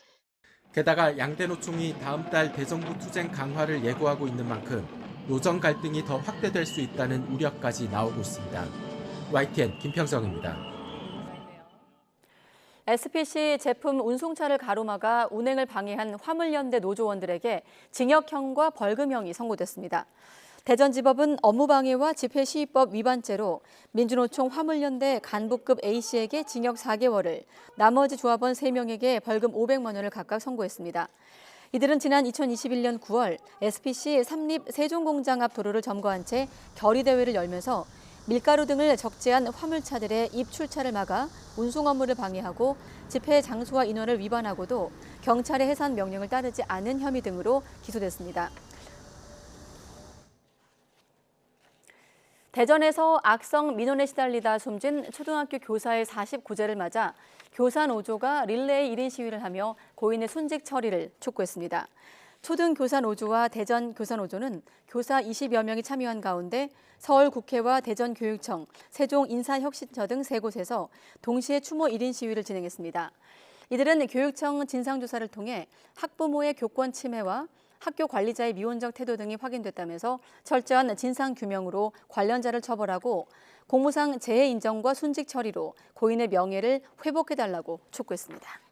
게다가 양대 노총이 다음 달 대정부 투쟁 강화를 예고하고 있는 만큼 노정 갈등이 더 확대될 수 있다는 우려까지 나오고 있습니다. YTN 김평정입니다. SPC 제품 운송차를 가로막아 운행을 방해한 화물연대 노조원들에게 징역형과 벌금형이 선고됐습니다. 대전지법은 업무방해와 집회시위법 위반죄로 민주노총 화물연대 간부급 A씨에게 징역 4개월을, 나머지 조합원 3명에게 벌금 500만 원을 각각 선고했습니다. 이들은 지난 2021년 9월 SPC 삼립 세종공장 앞 도로를 점거한 채 결의대회를 열면서 밀가루 등을 적재한 화물차들의 입출차를 막아 운송 업무를 방해하고 집회 장소와 인원을 위반하고도 경찰의 해산 명령을 따르지 않은 혐의 등으로 기소됐습니다. 대전에서 악성 민원에 시달리다 숨진 초등학교 교사의 49제를 맞아 교사 노조가 릴레이 1인 시위를 하며 고인의 순직 처리를 촉구했습니다. 초등교사 노조와 대전 교사 노조는 교사 20여 명이 참여한 가운데 서울국회와 대전교육청, 세종인사혁신처 등 3곳에서 동시에 추모 1인 시위를 진행했습니다. 이들은 교육청 진상조사를 통해 학부모의 교권 침해와 학교 관리자의 미온적 태도 등이 확인됐다면서 철저한 진상규명으로 관련자를 처벌하고 공무상 재해 인정과 순직 처리로 고인의 명예를 회복해달라고 촉구했습니다.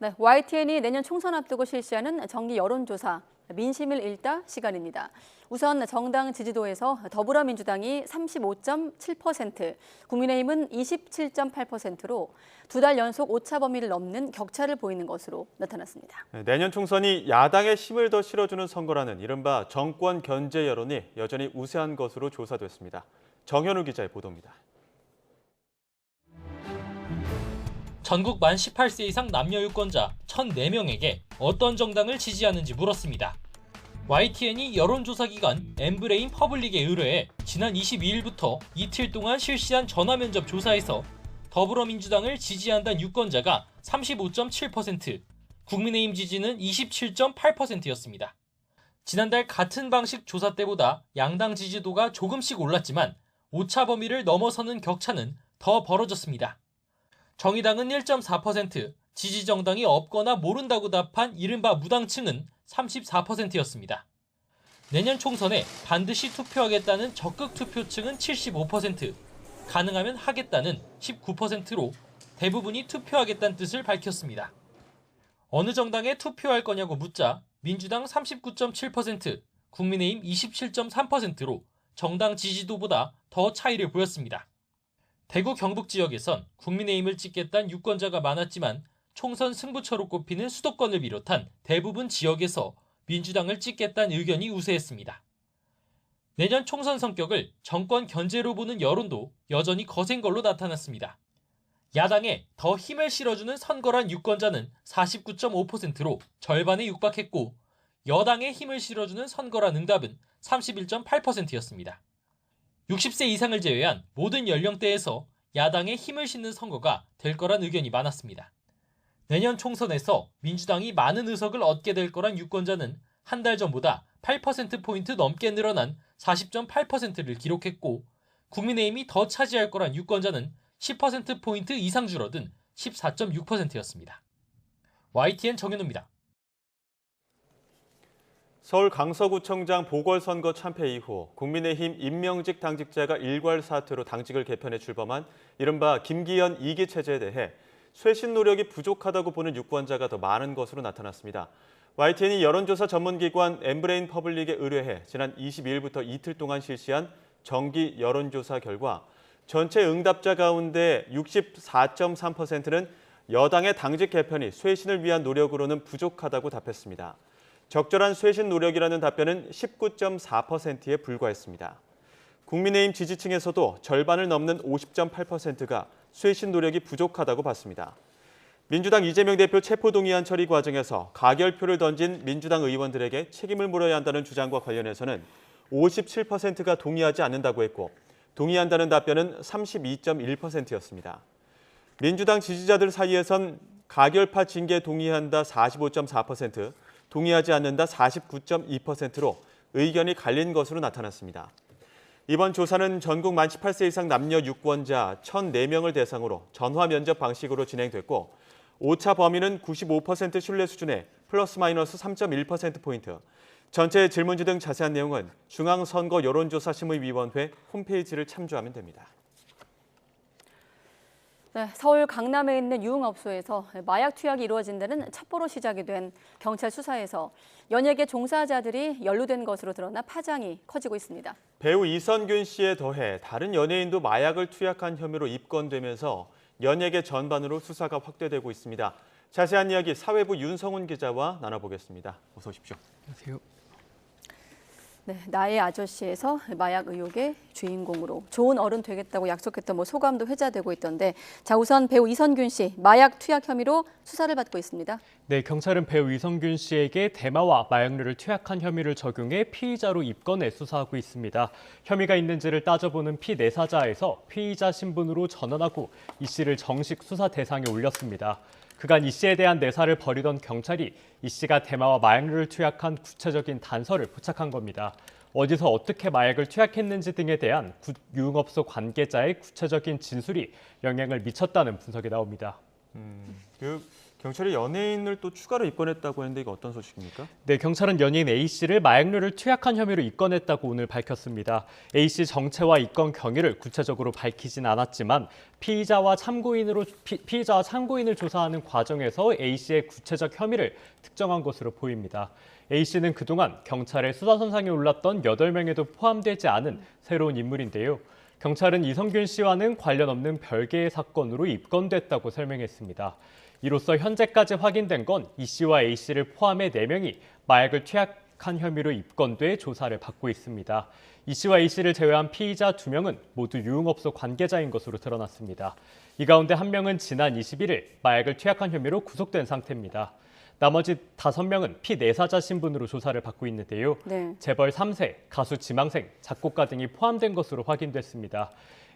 네, YTN이 내년 총선 앞두고 실시하는 정기 여론조사 민심을 읽다 시간입니다. 우선 정당 지지도에서 더불어민주당이 35.7%, 국민의힘은 27.8%로 두 달 연속 오차 범위를 넘는 격차를 보이는 것으로 나타났습니다. 내년 총선이 야당의 힘을 더 실어주는 선거라는 이른바 정권 견제 여론이 여전히 우세한 것으로 조사됐습니다. 정현우 기자의 보도입니다. 전국 만 18세 이상 남녀 유권자 1,004명에게 어떤 정당을 지지하는지 물었습니다. YTN이 여론조사 기관 엠브레인 퍼블릭에 의뢰해 지난 22일부터 이틀 동안 실시한 전화면접 조사에서 더불어민주당을 지지한다는 유권자가 35.7%, 국민의힘 지지는 27.8%였습니다. 지난달 같은 방식 조사 때보다 양당 지지도가 조금씩 올랐지만 오차 범위를 넘어서는 격차는 더 벌어졌습니다. 정의당은 1.4%, 지지정당이 없거나 모른다고 답한 이른바 무당층은 34%였습니다. 내년 총선에 반드시 투표하겠다는 적극 투표층은 75%, 가능하면 하겠다는 19%로 대부분이 투표하겠다는 뜻을 밝혔습니다. 어느 정당에 투표할 거냐고 묻자 민주당 39.7%, 국민의힘 27.3%로 정당 지지도보다 더 차이를 보였습니다. 대구 경북 지역에선 국민의힘을 찍겠다는 유권자가 많았지만 총선 승부처로 꼽히는 수도권을 비롯한 대부분 지역에서 민주당을 찍겠다는 의견이 우세했습니다. 내년 총선 성격을 정권 견제로 보는 여론도 여전히 거센 걸로 나타났습니다. 야당에 더 힘을 실어주는 선거란 유권자는 49.5%로 절반에 육박했고 여당에 힘을 실어주는 선거란 응답은 31.8%였습니다. 60세 이상을 제외한 모든 연령대에서 야당에 힘을 싣는 선거가 될 거란 의견이 많았습니다. 내년 총선에서 민주당이 많은 의석을 얻게 될 거란 유권자는 한 달 전보다 8%포인트 넘게 늘어난 40.8%를 기록했고 국민의힘이 더 차지할 거란 유권자는 10%포인트 이상 줄어든 14.6%였습니다. YTN 정현우입니다. 서울 강서구청장 보궐선거 참패 이후 국민의힘 임명직 당직자가 일괄 사퇴로 당직을 개편해 출범한 이른바 김기현 2기 체제에 대해 쇄신 노력이 부족하다고 보는 유권자가 더 많은 것으로 나타났습니다. YTN이 여론조사 전문기관 엠브레인 퍼블릭에 의뢰해 지난 22일부터 이틀 동안 실시한 정기 여론조사 결과 전체 응답자 가운데 64.3%는 여당의 당직 개편이 쇄신을 위한 노력으로는 부족하다고 답했습니다. 적절한 쇄신 노력이라는 답변은 19.4%에 불과했습니다. 국민의힘 지지층에서도 절반을 넘는 50.8%가 쇄신 노력이 부족하다고 봤습니다. 민주당 이재명 대표 체포동의안 처리 과정에서 가결표를 던진 민주당 의원들에게 책임을 물어야 한다는 주장과 관련해서는 57%가 동의하지 않는다고 했고 동의한다는 답변은 32.1%였습니다. 민주당 지지자들 사이에선 가결파 징계 동의한다 45.4%, 동의하지 않는다 49.2%로 의견이 갈린 것으로 나타났습니다. 이번 조사는 전국 만 18세 이상 남녀 유권자 1,004명을 대상으로 전화 면접 방식으로 진행됐고 오차 범위는 95% 신뢰 수준에 플러스 마이너스 3.1%포인트. 전체 질문지 등 자세한 내용은 중앙선거여론조사심의위원회 홈페이지를 참조하면 됩니다. 네, 서울 강남에 있는 유흥업소에서 마약 투약이 이루어진다는 첩보로 시작이 된 경찰 수사에서 연예계 종사자들이 연루된 것으로 드러나 파장이 커지고 있습니다. 배우 이선균 씨에 더해 다른 연예인도 마약을 투약한 혐의로 입건되면서 연예계 전반으로 수사가 확대되고 있습니다. 자세한 이야기 사회부 윤성훈 기자와 나눠보겠습니다. 어서 오십시오. 안녕하세요. 네, 나의 아저씨에서 마약 의혹의 주인공으로 좋은 어른 되겠다고 약속했던 소감도 회자되고 있던데, 자 우선 배우 이선균 씨 마약 투약 혐의로 수사를 받고 있습니다. 네, 경찰은 배우 이선균 씨에게 대마와 마약류를 투약한 혐의를 적용해 피의자로 입건해 수사하고 있습니다. 혐의가 있는지를 따져보는 피내사자에서 피의자 신분으로 전환하고 이 씨를 정식 수사 대상에 올렸습니다. 그간 이 씨에 대한 내사를 벌이던 경찰이 이 씨가 대마와 마약류를 투약한 구체적인 단서를 포착한 겁니다. 어디서 어떻게 마약을 투약했는지 등에 대한 유흥업소 관계자의 구체적인 진술이 영향을 미쳤다는 분석이 나옵니다. 경찰이 연예인을 또 추가로 입건했다고 했는데 이거 어떤 소식입니까? 네, 경찰은 연예인 A씨를 마약류를 투약한 혐의로 입건했다고 오늘 밝혔습니다. A씨 정체와 입건 경위를 구체적으로 밝히진 않았지만 피의자와 참고인을 조사하는 과정에서 A씨의 구체적 혐의를 특정한 것으로 보입니다. A씨는 그동안 경찰의 수사선상에 올랐던 8명에도 포함되지 않은 새로운 인물인데요. 경찰은 이성균 씨와는 관련 없는 별개의 사건으로 입건됐다고 설명했습니다. 이로써 현재까지 확인된 건 이 씨와 A 씨를 포함해 4명이 마약을 투약한 혐의로 입건돼 조사를 받고 있습니다. 이 씨와 A 씨를 제외한 피의자 2명은 모두 유흥업소 관계자인 것으로 드러났습니다. 이 가운데 1명은 지난 21일 마약을 투약한 혐의로 구속된 상태입니다. 나머지 5명은 피내사자 신분으로 조사를 받고 있는데요. 네. 재벌 3세, 가수 지망생, 작곡가 등이 포함된 것으로 확인됐습니다.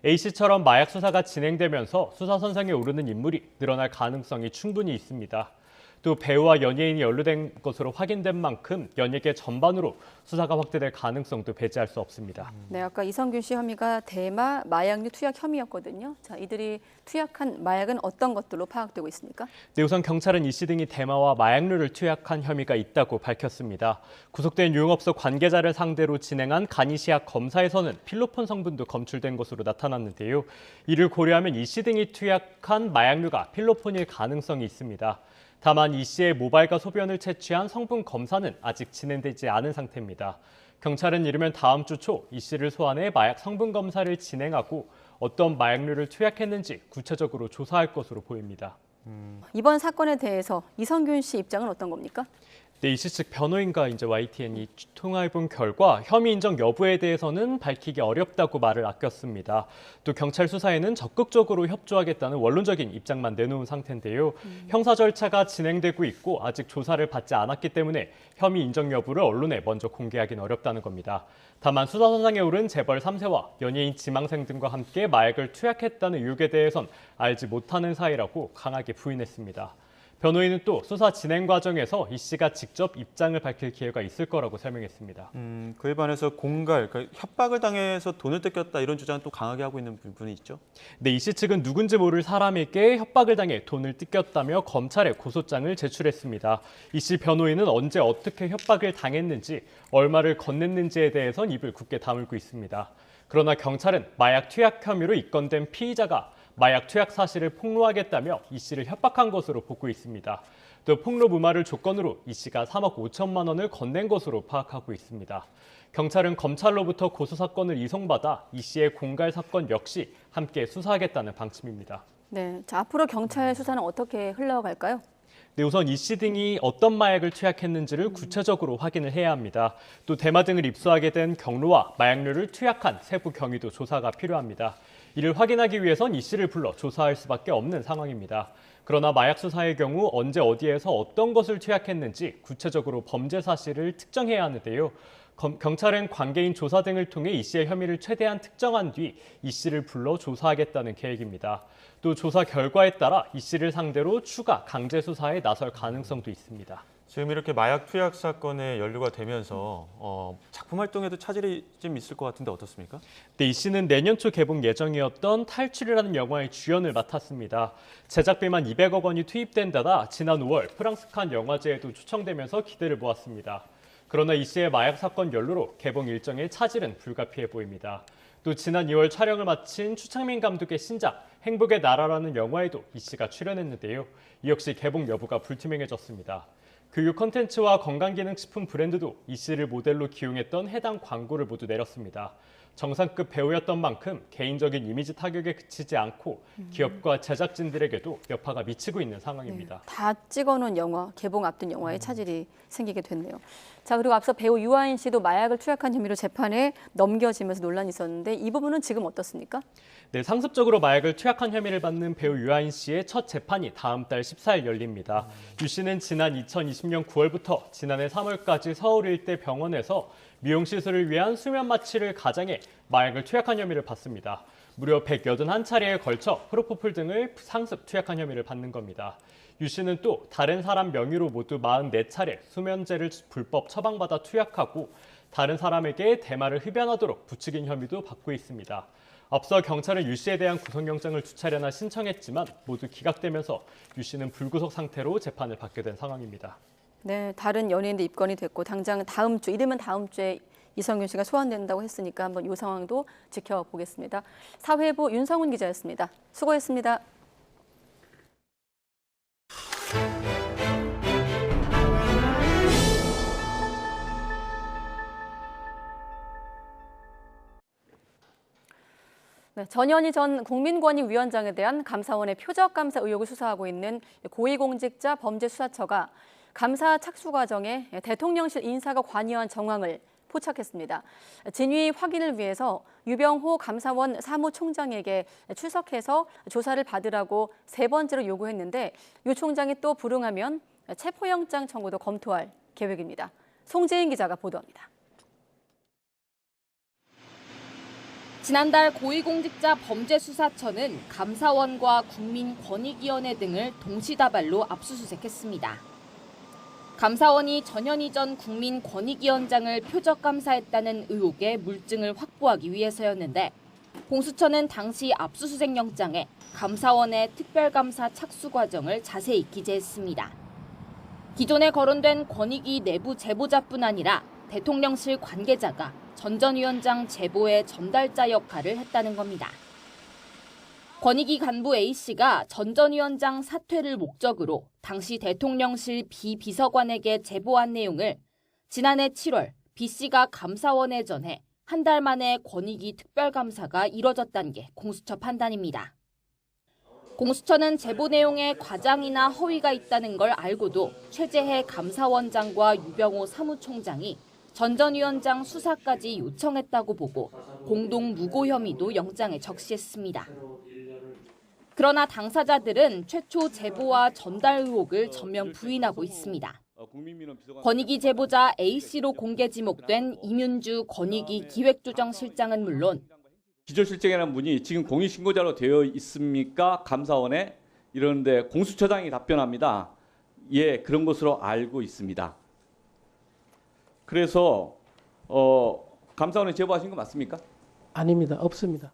A씨처럼 마약 수사가 진행되면서 수사선상에 오르는 인물이 늘어날 가능성이 충분히 있습니다. 또 배우와 연예인이 연루된 것으로 확인된 만큼 연예계 전반으로 수사가 확대될 가능성도 배제할 수 없습니다. 네, 아까 이성균 씨 혐의가 대마 마약류 투약 혐의였거든요. 자, 이들이 투약한 마약은 어떤 것들로 파악되고 있습니까? 네, 우선 경찰은 이 씨 등이 대마와 마약류를 투약한 혐의가 있다고 밝혔습니다. 구속된 유흥업소 관계자를 상대로 진행한 간이시약 검사에서는 필로폰 성분도 검출된 것으로 나타났는데요. 이를 고려하면 이 씨 등이 투약한 마약류가 필로폰일 가능성이 있습니다. 다만 이 씨의 모발과 소변을 채취한 성분 검사는 아직 진행되지 않은 상태입니다. 경찰은 이르면 다음 주 초 이 씨를 소환해 마약 성분 검사를 진행하고 어떤 마약류를 투약했는지 구체적으로 조사할 것으로 보입니다. 이번 사건에 대해서 이성균 씨 입장은 어떤 겁니까? 네, 이 씨 측 변호인과 YTN이 통화해본 결과 혐의 인정 여부에 대해서는 밝히기 어렵다고 말을 아꼈습니다. 또 경찰 수사에는 적극적으로 협조하겠다는 원론적인 입장만 내놓은 상태인데요. 형사 절차가 진행되고 있고 아직 조사를 받지 않았기 때문에 혐의 인정 여부를 언론에 먼저 공개하기는 어렵다는 겁니다. 다만 수사선상에 오른 재벌 3세와 연예인 지망생 등과 함께 마약을 투약했다는 의혹에 대해선 알지 못하는 사이라고 강하게 부인했습니다. 변호인은 또 수사 진행 과정에서 이 씨가 직접 입장을 밝힐 기회가 있을 거라고 설명했습니다. 그에 반해서 공갈, 그러니까 협박을 당해서 돈을 뜯겼다 이런 주장은 또 강하게 하고 있는 부분이 있죠? 네, 이 씨 측은 누군지 모를 사람에게 협박을 당해 돈을 뜯겼다며 검찰에 고소장을 제출했습니다. 이 씨 변호인은 언제 어떻게 협박을 당했는지, 얼마를 건넸는지에 대해선 입을 굳게 다물고 있습니다. 그러나 경찰은 마약 투약 혐의로 입건된 피의자가 마약 투약 사실을 폭로하겠다며 이 씨를 협박한 것으로 보고 있습니다. 또 폭로 무마를 조건으로 이 씨가 3억 5천만 원을 건넨 것으로 파악하고 있습니다. 경찰은 검찰로부터 고소 사건을 이송받아 이 씨의 공갈 사건 역시 함께 수사하겠다는 방침입니다. 네, 자, 앞으로 경찰 수사는 어떻게 흘러갈까요? 네, 우선 이 씨 등이 어떤 마약을 투약했는지를 구체적으로 확인을 해야 합니다. 또 대마 등을 입수하게 된 경로와 마약류를 투약한 세부 경위도 조사가 필요합니다. 이를 확인하기 위해선 이 씨를 불러 조사할 수밖에 없는 상황입니다. 그러나 마약 수사의 경우 언제 어디에서 어떤 것을 투약했는지 구체적으로 범죄 사실을 특정해야 하는데요. 경찰은 관계인 조사 등을 통해 이 씨의 혐의를 최대한 특정한 뒤 이 씨를 불러 조사하겠다는 계획입니다. 또 조사 결과에 따라 이 씨를 상대로 추가 강제 수사에 나설 가능성도 있습니다. 지금 이렇게 마약 투약 사건에 연루가 되면서 작품 활동에도 차질이 좀 있을 것 같은데 어떻습니까? 네, 이 씨는 내년 초 개봉 예정이었던 탈출이라는 영화의 주연을 맡았습니다. 제작비만 200억 원이 투입된 데다 지난 5월 프랑스 칸 영화제에도 초청되면서 기대를 모았습니다. 그러나 이 씨의 마약 사건 연루로 개봉 일정의 차질은 불가피해 보입니다. 또 지난 2월 촬영을 마친 추창민 감독의 신작 행복의 나라라는 영화에도 이 씨가 출연했는데요. 이 역시 개봉 여부가 불투명해졌습니다. 교육 콘텐츠와 건강기능식품 브랜드도 이 씨를 모델로 기용했던 해당 광고를 모두 내렸습니다. 정상급 배우였던 만큼 개인적인 이미지 타격에 그치지 않고 기업과 제작진들에게도 여파가 미치고 있는 상황입니다. 네, 다 찍어놓은 영화, 개봉 앞둔 영화에 차질이 생기게 됐네요. 자, 그리고 앞서 배우 유아인 씨도 마약을 투약한 혐의로 재판에 넘겨지면서 논란이 있었는데 이 부분은 지금 어떻습니까? 네, 상습적으로 마약을 투약한 혐의를 받는 배우 유아인 씨의 첫 재판이 다음 달 14일 열립니다. 유 씨는 지난 2020년 9월부터 지난해 3월까지 서울 일대 병원에서 미용시술을 위한 수면 마취를 가장해 마약을 투약한 혐의를 받습니다. 무려 181차례에 걸쳐 프로포폴 등을 상습 투약한 혐의를 받는 겁니다. 유 씨는 또 다른 사람 명의로 모두 44차례 수면제를 불법 처방받아 투약하고 다른 사람에게 대마를 흡연하도록 부추긴 혐의도 받고 있습니다. 앞서 경찰은 유 씨에 대한 구속영장을 2차례나 신청했지만 모두 기각되면서 유 씨는 불구속 상태로 재판을 받게 된 상황입니다. 네, 다른 연예인도 입건이 됐고 당장 다음 주, 이르면 다음 주에 이성균 씨가 소환된다고 했으니까 한번 이 상황도 지켜보겠습니다. 사회부 윤성훈 기자였습니다. 수고했습니다. 네, 전현희 전 국민권익위원장에 대한 감사원의 표적감사 의혹을 수사하고 있는 고위공직자 범죄수사처가 감사 착수 과정에 대통령실 인사가 관여한 정황을 포착했습니다. 진위 확인을 위해서 유병호 감사원 사무총장에게 출석해서 조사를 받으라고 3번째로 요구했는데 유 총장이 또 불응하면 체포영장 청구도 검토할 계획입니다. 송재인 기자가 보도합니다. 지난달 고위공직자 범죄수사처는 감사원과 국민권익위원회 등을 동시다발로 압수수색했습니다. 감사원이 전현희 전 국민권익위원장을 표적감사했다는 의혹의 물증을 확보하기 위해서였는데 공수처는 당시 압수수색 영장에 감사원의 특별감사 착수 과정을 자세히 기재했습니다. 기존에 거론된 권익위 내부 제보자뿐 아니라 대통령실 관계자가 전 전 위원장 제보의 전달자 역할을 했다는 겁니다. 권익위 간부 A씨가 전 전 위원장 사퇴를 목적으로 당시 대통령실 비비서관에게 제보한 내용을 지난해 7월 B씨가 감사원에 전해 한 달 만에 권익위 특별감사가 이뤄졌다는 게 공수처 판단입니다. 공수처는 제보 내용에 과장이나 허위가 있다는 걸 알고도 최재해 감사원장과 유병호 사무총장이 전 전 위원장 수사까지 요청했다고 보고 공동 무고 혐의도 영장에 적시했습니다. 그러나 당사자들은 최초 제보와 전달 의혹을 전면 부인하고 있습니다. 권익위 제보자 A씨로 공개 지목된 이윤주 권익위 기획조정실장은 물론 기조실장이라는 분이 지금 공익신고자로 되어 있습니까? 감사원에 이러는데 공수처장이 답변합니다. 예, 그런 것으로 알고 있습니다. 그래서 감사원에 제보하신 거 맞습니까? 아닙니다. 없습니다.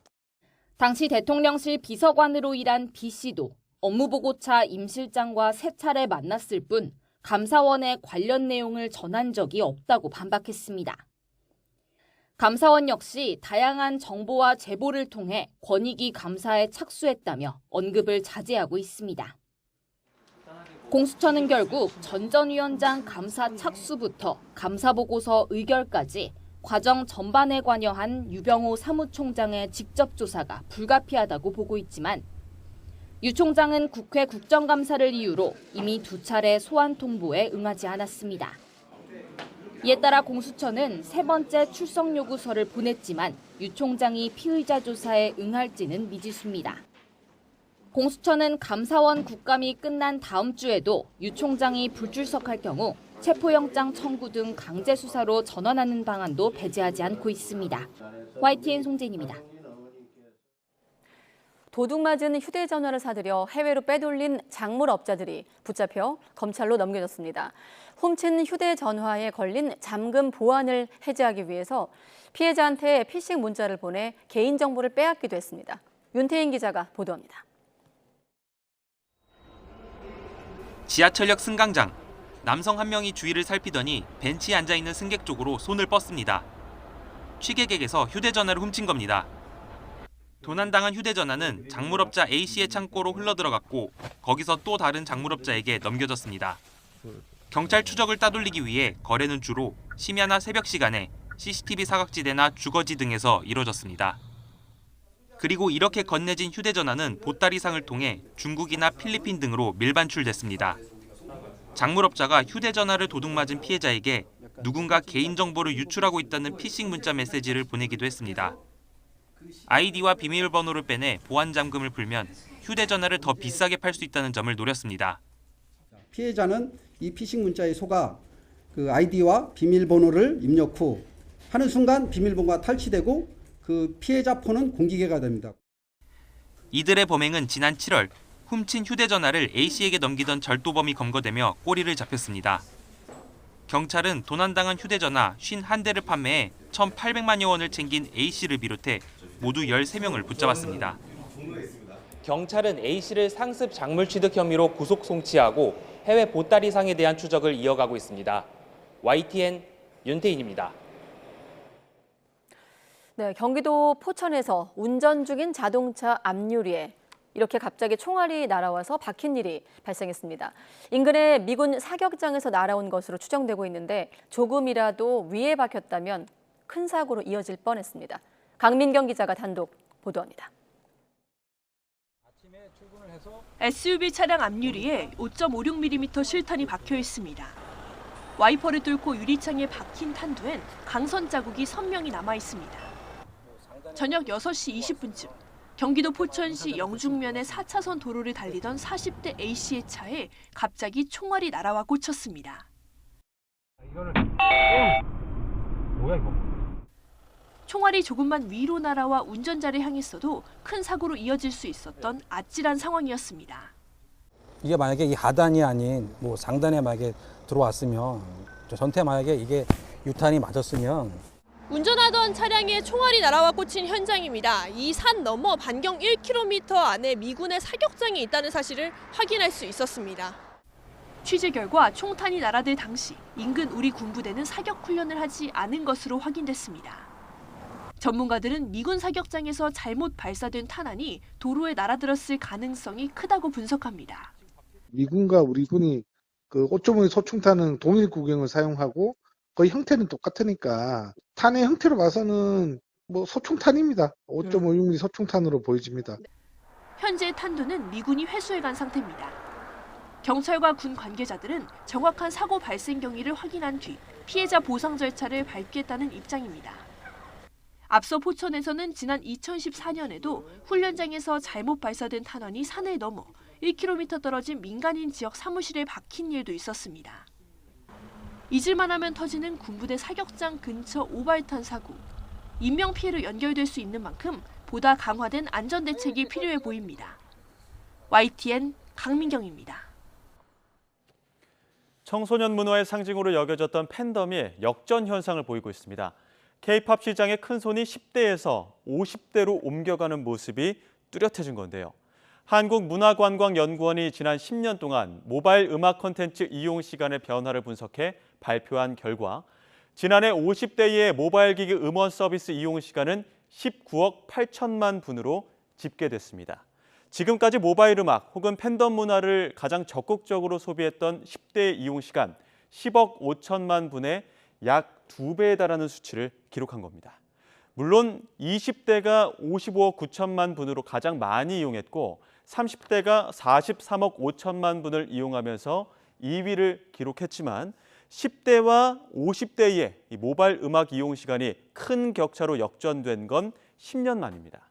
당시 대통령실 비서관으로 일한 B씨도 업무보고차 임 실장과 3차례 만났을 뿐 감사원에 관련 내용을 전한 적이 없다고 반박했습니다. 감사원 역시 다양한 정보와 제보를 통해 권익위 감사에 착수했다며 언급을 자제하고 있습니다. 공수처는 결국 전 전 위원장 감사 착수부터 감사보고서 의결까지 과정 전반에 관여한 유병호 사무총장의 직접 조사가 불가피하다고 보고 있지만 유 총장은 국회 국정감사를 이유로 이미 2차례 소환 통보에 응하지 않았습니다. 이에 따라 공수처는 3번째 출석 요구서를 보냈지만 유 총장이 피의자 조사에 응할지는 미지수입니다. 공수처는 감사원 국감이 끝난 다음 주에도 유 총장이 불출석할 경우 체포영장 청구 등 강제 수사로 전환하는 방안도 배제하지 않고 있습니다. YTN 송재인입니다. 도둑맞은 휴대전화를 사들여 해외로 빼돌린 작물업자들이 붙잡혀 검찰로 넘겨졌습니다. 훔친 휴대전화에 걸린 잠금 보안을 해제하기 위해서 피해자한테 피싱 문자를 보내 개인정보를 빼앗기도 했습니다. 윤태인 기자가 보도합니다. 지하철역 승강장. 남성 한 명이 주위를 살피더니 벤치에 앉아있는 승객 쪽으로 손을 뻗습니다. 취객에게서 휴대전화를 훔친 겁니다. 도난당한 휴대전화는 작물업자 A씨의 창고로 흘러들어갔고 거기서 또 다른 작물업자에게 넘겨졌습니다. 경찰 추적을 따돌리기 위해 거래는 주로 심야나 새벽 시간에 CCTV 사각지대나 주거지 등에서 이뤄졌습니다. 그리고 이렇게 건네진 휴대전화는 보따리상을 통해 중국이나 필리핀 등으로 밀반출됐습니다. 작물업자가 휴대전화를 도둑맞은 피해자에게 누군가 개인정보를 유출하고 있다는 피싱 문자 메시지를 보내기도 했습니다. 아이디와 비밀번호를 빼내 보안 잠금을 풀면 휴대전화를 더 비싸게 팔 수 있다는 점을 노렸습니다. 피해자는 이 피싱 문자에 속아 그 아이디와 비밀번호를 입력 후 하는 순간 비밀번호가 탈취되고 그 피해자 폰은 공기계가 됩니다. 이들의 범행은 지난 7월 훔친 휴대전화를 A씨에게 넘기던 절도범이 검거되며 꼬리를 잡혔습니다. 경찰은 도난당한 휴대전화 51대를 판매해 1,800만여 원을 챙긴 A씨를 비롯해 모두 13명을 붙잡았습니다. 경찰은 A씨를 상습 작물 취득 혐의로 구속 송치하고 해외 보따리상에 대한 추적을 이어가고 있습니다. YTN 윤태인입니다. 네, 경기도 포천에서 운전 중인 자동차 앞유리에 이렇게 갑자기 총알이 날아와서 박힌 일이 발생했습니다. 인근의 미군 사격장에서 날아온 것으로 추정되고 있는데 조금이라도 위에 박혔다면 큰 사고로 이어질 뻔했습니다. 강민경 기자가 단독 보도합니다. SUV 차량 앞유리에 5.56mm 실탄이 박혀 있습니다. 와이퍼를 뚫고 유리창에 박힌 탄두엔 강선 자국이 선명히 남아 있습니다. 저녁 6시 20분쯤 경기도 포천시 영중면의 4차선 도로를 달리던 40대 A씨의 차에 갑자기 총알이 날아와 꽂혔습니다. 뭐야 이거? 총알이 조금만 위로 날아와 운전자를 향했어도 큰 사고로 이어질 수 있었던 아찔한 상황이었습니다. 이게 만약에 이 하단이 아닌 뭐 상단에 만약에 들어왔으면 전태 만약에 이게 유탄이 맞았으면 운전하던 차량에 총알이 날아와 꽂힌 현장입니다. 이 산 너머 반경 1km 안에 미군의 사격장이 있다는 사실을 확인할 수 있었습니다. 취재 결과 총탄이 날아들 당시 인근 우리 군부대는 사격 훈련을 하지 않은 것으로 확인됐습니다. 전문가들은 미군 사격장에서 잘못 발사된 탄환이 도로에 날아들었을 가능성이 크다고 분석합니다. 미군과 우리 군이 그 5.5 소총탄은 동일 구경을 사용하고 거의 형태는 똑같으니까 탄의 형태로 봐서는 뭐 소총탄입니다. 5.56mm 소총탄으로 보여집니다. 현재 탄두는 미군이 회수해간 상태입니다. 경찰과 군 관계자들은 정확한 사고 발생 경위를 확인한 뒤 피해자 보상 절차를 밟겠다는 입장입니다. 앞서 포천에서는 지난 2014년에도 훈련장에서 잘못 발사된 탄환이 산을 넘어 1km 떨어진 민간인 지역 사무실에 박힌 일도 있었습니다. 잊을만 하면 터지는 군부대 사격장 근처 오발탄 사고. 인명피해로 연결될 수 있는 만큼 보다 강화된 안전대책이 필요해 보입니다. YTN 강민경입니다. 청소년 문화의 상징으로 여겨졌던 팬덤이 역전 현상을 보이고 있습니다. K-팝 시장의 큰손이 10대에서 50대로 옮겨가는 모습이 뚜렷해진 건데요. 한국문화관광연구원이 지난 10년 동안 모바일 음악 콘텐츠 이용 시간의 변화를 분석해 발표한 결과 지난해 50대의 모바일 기기 음원 서비스 이용 시간은 19억 8천만 분으로 집계됐습니다. 지금까지 모바일 음악 혹은 팬덤 문화를 가장 적극적으로 소비했던 10대의 이용 시간 10억 5천만 분의 약 2배에 달하는 수치를 기록한 겁니다. 물론 20대가 55억 9천만 분으로 가장 많이 이용했고 30대가 43억 5천만 분을 이용하면서 2위를 기록했지만 10대와 50대의 이 모바일 음악 이용 시간이 큰 격차로 역전된 건 10년 만입니다.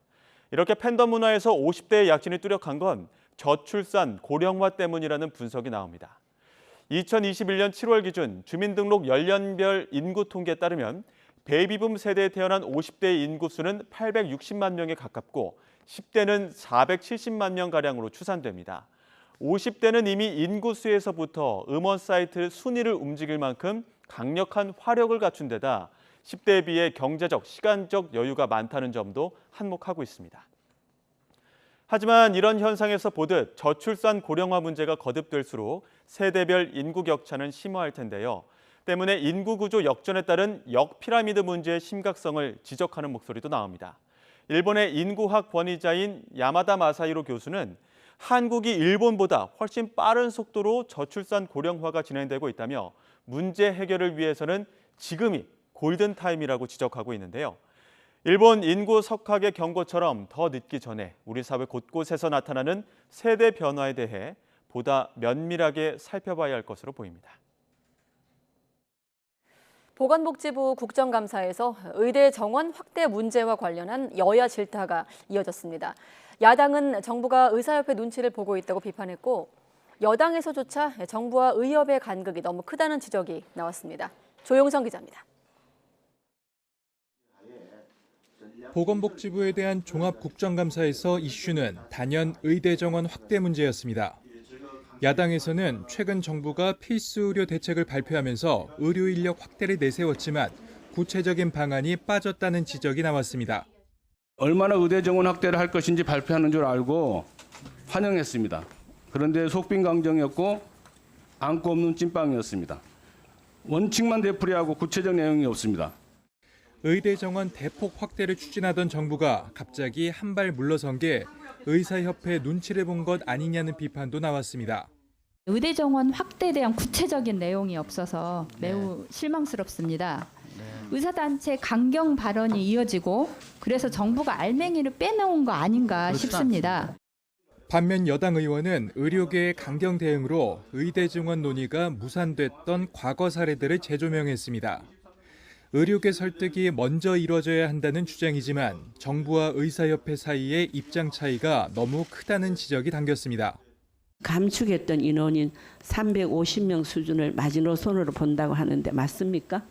이렇게 팬덤 문화에서 50대의 약진이 뚜렷한 건 저출산, 고령화 때문이라는 분석이 나옵니다. 2021년 7월 기준 주민등록 연령별 인구 통계에 따르면 베이비붐 세대에 태어난 50대의 인구수는 860만 명에 가깝고 10대는 470만 명가량으로 추산됩니다. 50대는 이미 인구수에서부터 음원 사이트 순위를 움직일 만큼 강력한 화력을 갖춘 데다 10대에 비해 경제적, 시간적 여유가 많다는 점도 한몫하고 있습니다. 하지만 이런 현상에서 보듯 저출산 고령화 문제가 거듭될수록 세대별 인구 격차는 심화할 텐데요. 때문에 인구 구조 역전에 따른 역피라미드 문제의 심각성을 지적하는 목소리도 나옵니다. 일본의 인구학 권위자인 야마다 마사히로 교수는 한국이 일본보다 훨씬 빠른 속도로 저출산 고령화가 진행되고 있다며 문제 해결을 위해서는 지금이 골든타임이라고 지적하고 있는데요. 일본 인구 석학의 경고처럼 더 늦기 전에 우리 사회 곳곳에서 나타나는 세대 변화에 대해 보다 면밀하게 살펴봐야 할 것으로 보입니다. 보건복지부 국정감사에서 의대 정원 확대 문제와 관련한 여야 질타가 이어졌습니다. 야당은 정부가 의사협회 눈치를 보고 있다고 비판했고 여당에서조차 정부와 의협의 간극이 너무 크다는 지적이 나왔습니다. 조용성 기자입니다. 보건복지부에 대한 종합국정감사에서 이슈는 단연 의대 정원 확대 문제였습니다. 야당에서는 최근 정부가 필수 의료 대책을 발표하면서 의료 인력 확대를 내세웠지만 구체적인 방안이 빠졌다는 지적이 나왔습니다. 얼마나 의대 정원 확대를 할 것인지 발표하는 줄 알고 환영했습니다. 그런데 속빈 강정이었고 안고 없는 찐빵이었습니다. 원칙만 되풀이하고 구체적 내용이 없습니다. 의대 정원 대폭 확대를 추진하던 정부가 갑자기 한 발 물러선 게 의사협회 눈치를 본 것 아니냐는 비판도 나왔습니다. 의대 정원 확대에 대한 구체적인 내용이 없어서 매우 실망스럽습니다. 의사단체 강경 발언이 이어지고 그래서 정부가 알맹이를 빼놓은 거 아닌가 싶습니다. 반면 여당 의원은 의료계의 강경 대응으로 의대 정원 논의가 무산됐던 과거 사례들을 재조명했습니다. 의료계 설득이 먼저 이뤄져야 한다는 주장이지만 정부와 의사협회 사이의 입장 차이가 너무 크다는 지적이 담겼습니다. 감축했던 인원인 350명 수준을 마지노선으로 본다고 하는데 맞습니까?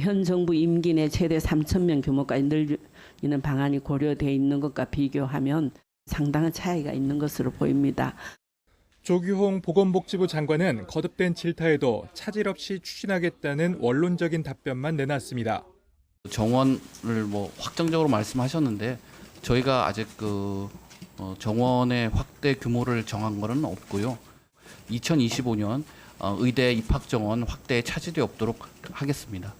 현 정부 임기 내 최대 3,000명 규모까지 늘리는 방안이 고려돼 있는 것과 비교하면 상당한 차이가 있는 것으로 보입니다. 조규홍 보건복지부 장관은 거듭된 질타에도 차질 없이 추진하겠다는 원론적인 답변만 내놨습니다. 정원을 확정적으로 말씀하셨는데 저희가 아직 정원의 확대 규모를 정한 것은 없고요. 2025년 의대 입학 정원 확대에 차질이 없도록 하겠습니다.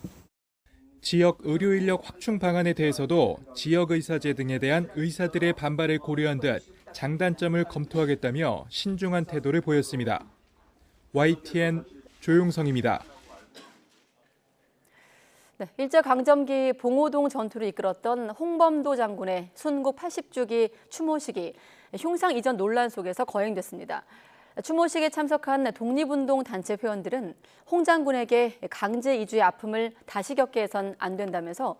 지역 의료 인력 확충 방안에 대해서도 지역 의사제 등에 대한 의사들의 반발을 고려한 듯 장단점을 검토하겠다며 신중한 태도를 보였습니다. YTN 조용성입니다. 네, 일제강점기 봉오동 전투를 이끌었던 홍범도 장군의 순국 80주기 추모식이 흉상 이전 논란 속에서 거행됐습니다. 추모식에 참석한 독립운동 단체 회원들은 홍 장군에게 강제 이주의 아픔을 다시 겪게 해선 안 된다면서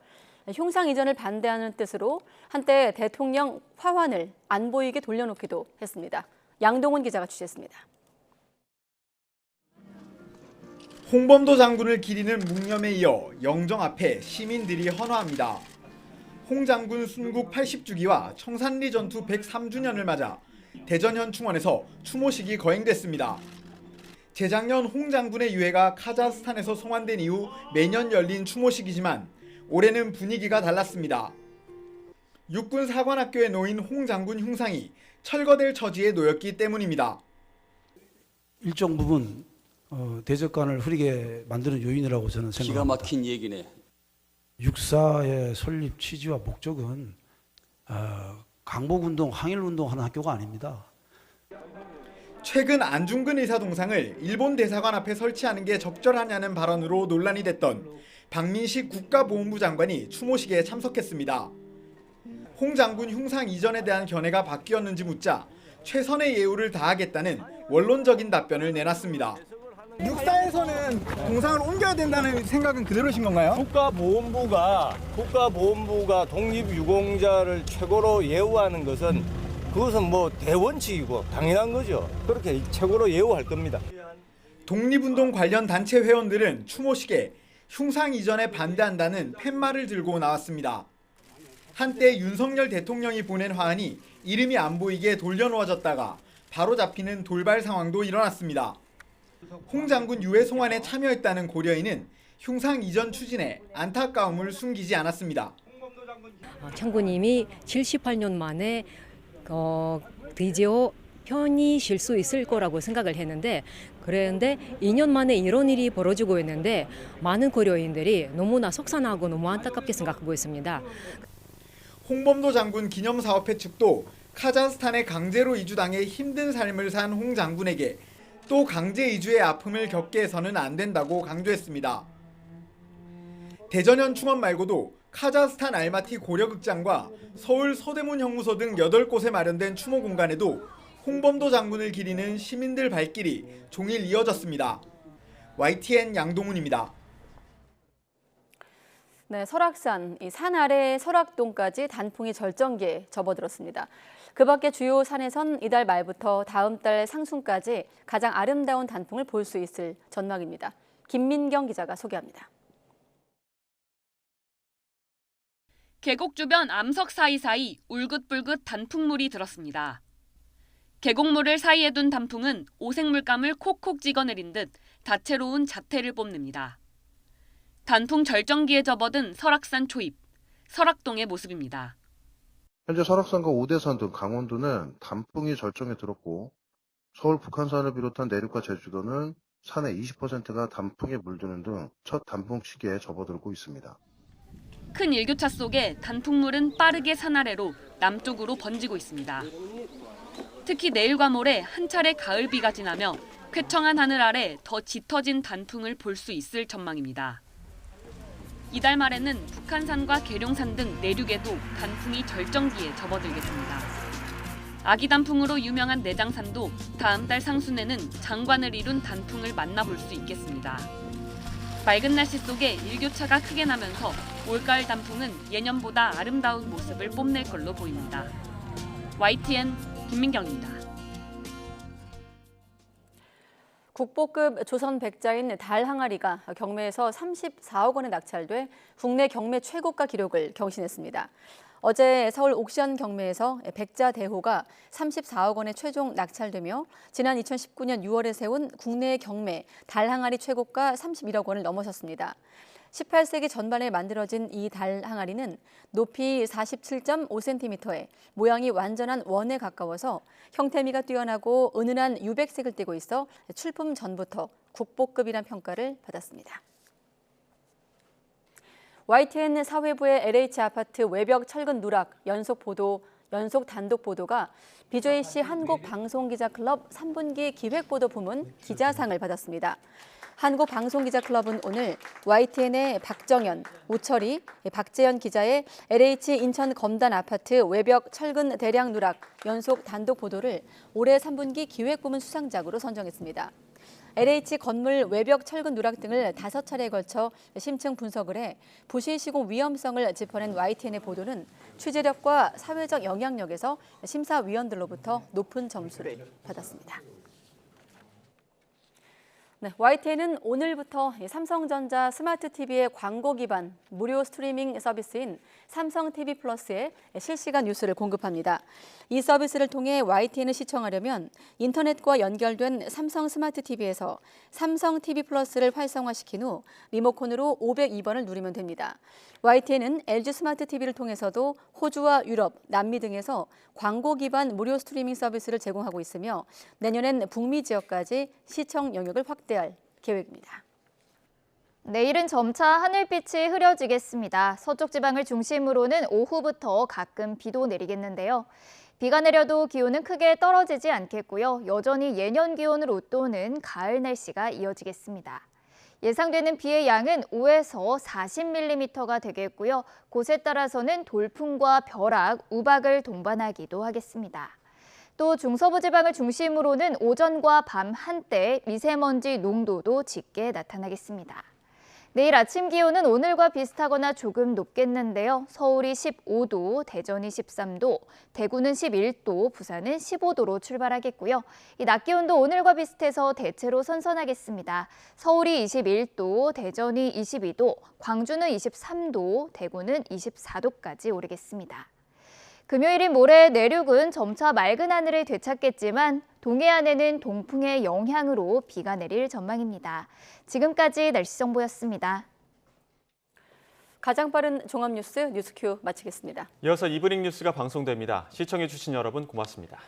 흉상 이전을 반대하는 뜻으로 한때 대통령 화환을 안 보이게 돌려놓기도 했습니다. 양동훈 기자가 취재했습니다. 홍범도 장군을 기리는 묵념에 이어 영정 앞에 시민들이 헌화합니다. 홍 장군 순국 80주기와 청산리 전투 103주년을 맞아 대전현 충원에서 추모식이 거행됐습니다. 재작년 홍 장군의 유해가 카자흐스탄에서 송환된 이후 매년 열린 추모식이지만 올해는 분위기가 달랐습니다. 육군 사관학교에 놓인 홍 장군 흉상이 철거될 처지에 놓였기 때문입니다. 일정 부분 대적관을 흐리게 만드는 요인이라고 저는 생각합니다. 기가 막힌 얘기네. 육사의 설립 취지와 목적은 강복운동, 항일운동하는 학교가 아닙니다. 최근 안중근 의사 동상을 일본 대사관 앞에 설치하는 게 적절하냐는 발언으로 논란이 됐던 박민식 국가보훈부 장관이 추모식에 참석했습니다. 홍 장군 흉상 이전에 대한 견해가 바뀌었는지 묻자 최선의 예우를 다하겠다는 원론적인 답변을 내놨습니다. 육사에서는 동상을 옮겨야 된다는 생각은 그대로신 건가요? 국가보훈부가 독립유공자를 최고로 예우하는 것은 그것은 대원칙이고 당연한 거죠. 그렇게 최고로 예우할 겁니다. 독립운동 관련 단체 회원들은 추모식에 흉상 이전에 반대한다는 팻말을 들고 나왔습니다. 한때 윤석열 대통령이 보낸 화환이 이름이 안 보이게 돌려놓아졌다가 바로 잡히는 돌발 상황도 일어났습니다. 홍 장군 유해 송환에 참여했다는 고려인은 흉상 이전 추진에 안타까움을 숨기지 않았습니다. 장군님이 78년 만에 드디어 편히 쉴 수 있을 거라고 생각을 했는데 그런데 2년 만에 이런 일이 벌어지고 있는데 많은 고려인들이 너무나 속상하고 너무 안타깝게 생각하고 있습니다. 홍범도 장군 기념사업회 측도 카자흐스탄에 강제로 이주당해 힘든 삶을 산 홍 장군에게 또 강제 이주의 아픔을 겪게 해서는 안 된다고 강조했습니다. 대전현 충원 말고도 카자흐스탄 알마티 고려극장과 서울 서대문 형무소 등 8곳에 마련된 추모 공간에도 홍범도 장군을 기리는 시민들 발길이 종일 이어졌습니다. YTN 양동훈입니다. 네, 설악산, 이 산 아래 설악동까지 단풍이 절정기에 접어들었습니다. 그 밖에 주요 산에선 이달 말부터 다음 달 상순까지 가장 아름다운 단풍을 볼 수 있을 전망입니다. 김민경 기자가 소개합니다. 계곡 주변 암석 사이사이 울긋불긋 단풍물이 들었습니다. 계곡물을 사이에 둔 단풍은 오색물감을 콕콕 찍어내린 듯 다채로운 자태를 뽐냅니다. 단풍 절정기에 접어든 설악산 초입, 설악동의 모습입니다. 현재 설악산과 오대산 등 강원도는 단풍이 절정에 들었고 서울 북한산을 비롯한 내륙과 제주도는 산의 20%가 단풍에 물드는 등 첫 단풍 시기에 접어들고 있습니다. 큰 일교차 속에 단풍물은 빠르게 산 아래로 남쪽으로 번지고 있습니다. 특히 내일과 모레 한 차례 가을비가 지나며 쾌청한 하늘 아래 더 짙어진 단풍을 볼 수 있을 전망입니다. 이달 말에는 북한산과 계룡산 등 내륙에도 단풍이 절정기에 접어들겠습니다. 아기 단풍으로 유명한 내장산도 다음 달 상순에는 장관을 이룬 단풍을 만나볼 수 있겠습니다. 맑은 날씨 속에 일교차가 크게 나면서 올가을 단풍은 예년보다 아름다운 모습을 뽐낼 걸로 보입니다. YTN 김민경입니다. 국보급 조선 백자인 달 항아리가 경매에서 34억 원에 낙찰돼 국내 경매 최고가 기록을 경신했습니다. 어제 서울 옥션 경매에서 백자 대호가 34억 원에 최종 낙찰되며 지난 2019년 6월에 세운 국내 경매 달 항아리 최고가 31억 원을 넘어섰습니다. 18세기 전반에 만들어진 이 달 항아리는 높이 47.5cm에 모양이 완전한 원에 가까워서 형태미가 뛰어나고 은은한 유백색을 띠고 있어 출품 전부터 국보급이란 평가를 받았습니다. YTN 사회부의 LH 아파트 외벽 철근 누락 연속 단독 보도가 BJC 한국방송기자클럽 3분기 기획보도 부문 기자상을 받았습니다. 한국방송기자클럽은 오늘 YTN의 박정현, 우철이, 박재현 기자의 LH 인천 검단 아파트 외벽 철근 대량 누락 연속 단독 보도를 올해 3분기 기획부문 수상작으로 선정했습니다. LH 건물 외벽 철근 누락 등을 5차례에 걸쳐 심층 분석을 해 부실 시공 위험성을 짚어낸 YTN의 보도는 취재력과 사회적 영향력에서 심사위원들로부터 높은 점수를 받았습니다. 네, YTN은 오늘부터 삼성전자 스마트 TV의 광고 기반 무료 스트리밍 서비스인 삼성 TV 플러스에 실시간 뉴스를 공급합니다. 이 서비스를 통해 YTN을 시청하려면 인터넷과 연결된 삼성 스마트 TV에서 삼성 TV 플러스를 활성화시킨 후 리모컨으로 502번을 누르면 됩니다. YTN은 LG 스마트 TV를 통해서도 호주와 유럽, 남미 등에서 광고 기반 무료 스트리밍 서비스를 제공하고 있으며 내년엔 북미 지역까지 시청 영역을 확대할 계획입니다. 내일은 점차 하늘빛이 흐려지겠습니다. 서쪽 지방을 중심으로는 오후부터 가끔 비도 내리겠는데요. 비가 내려도 기온은 크게 떨어지지 않겠고요. 여전히 예년 기온을 웃도는 가을 날씨가 이어지겠습니다. 예상되는 비의 양은 5에서 40mm가 되겠고요. 곳에 따라서는 돌풍과 벼락, 우박을 동반하기도 하겠습니다. 또 중서부 지방을 중심으로는 오전과 밤 한때 미세먼지 농도도 짙게 나타나겠습니다. 내일 아침 기온은 오늘과 비슷하거나 조금 높겠는데요. 서울이 15도, 대전이 13도, 대구는 11도, 부산은 15도로 출발하겠고요. 이 낮 기온도 오늘과 비슷해서 대체로 선선하겠습니다. 서울이 21도, 대전이 22도, 광주는 23도, 대구는 24도까지 오르겠습니다. 금요일인 모레 내륙은 점차 맑은 하늘을 되찾겠지만 동해안에는 동풍의 영향으로 비가 내릴 전망입니다. 지금까지 날씨 정보였습니다. 가장 빠른 종합뉴스 뉴스큐 마치겠습니다. 이어서 이브닝 뉴스가 방송됩니다. 시청해주신 여러분 고맙습니다.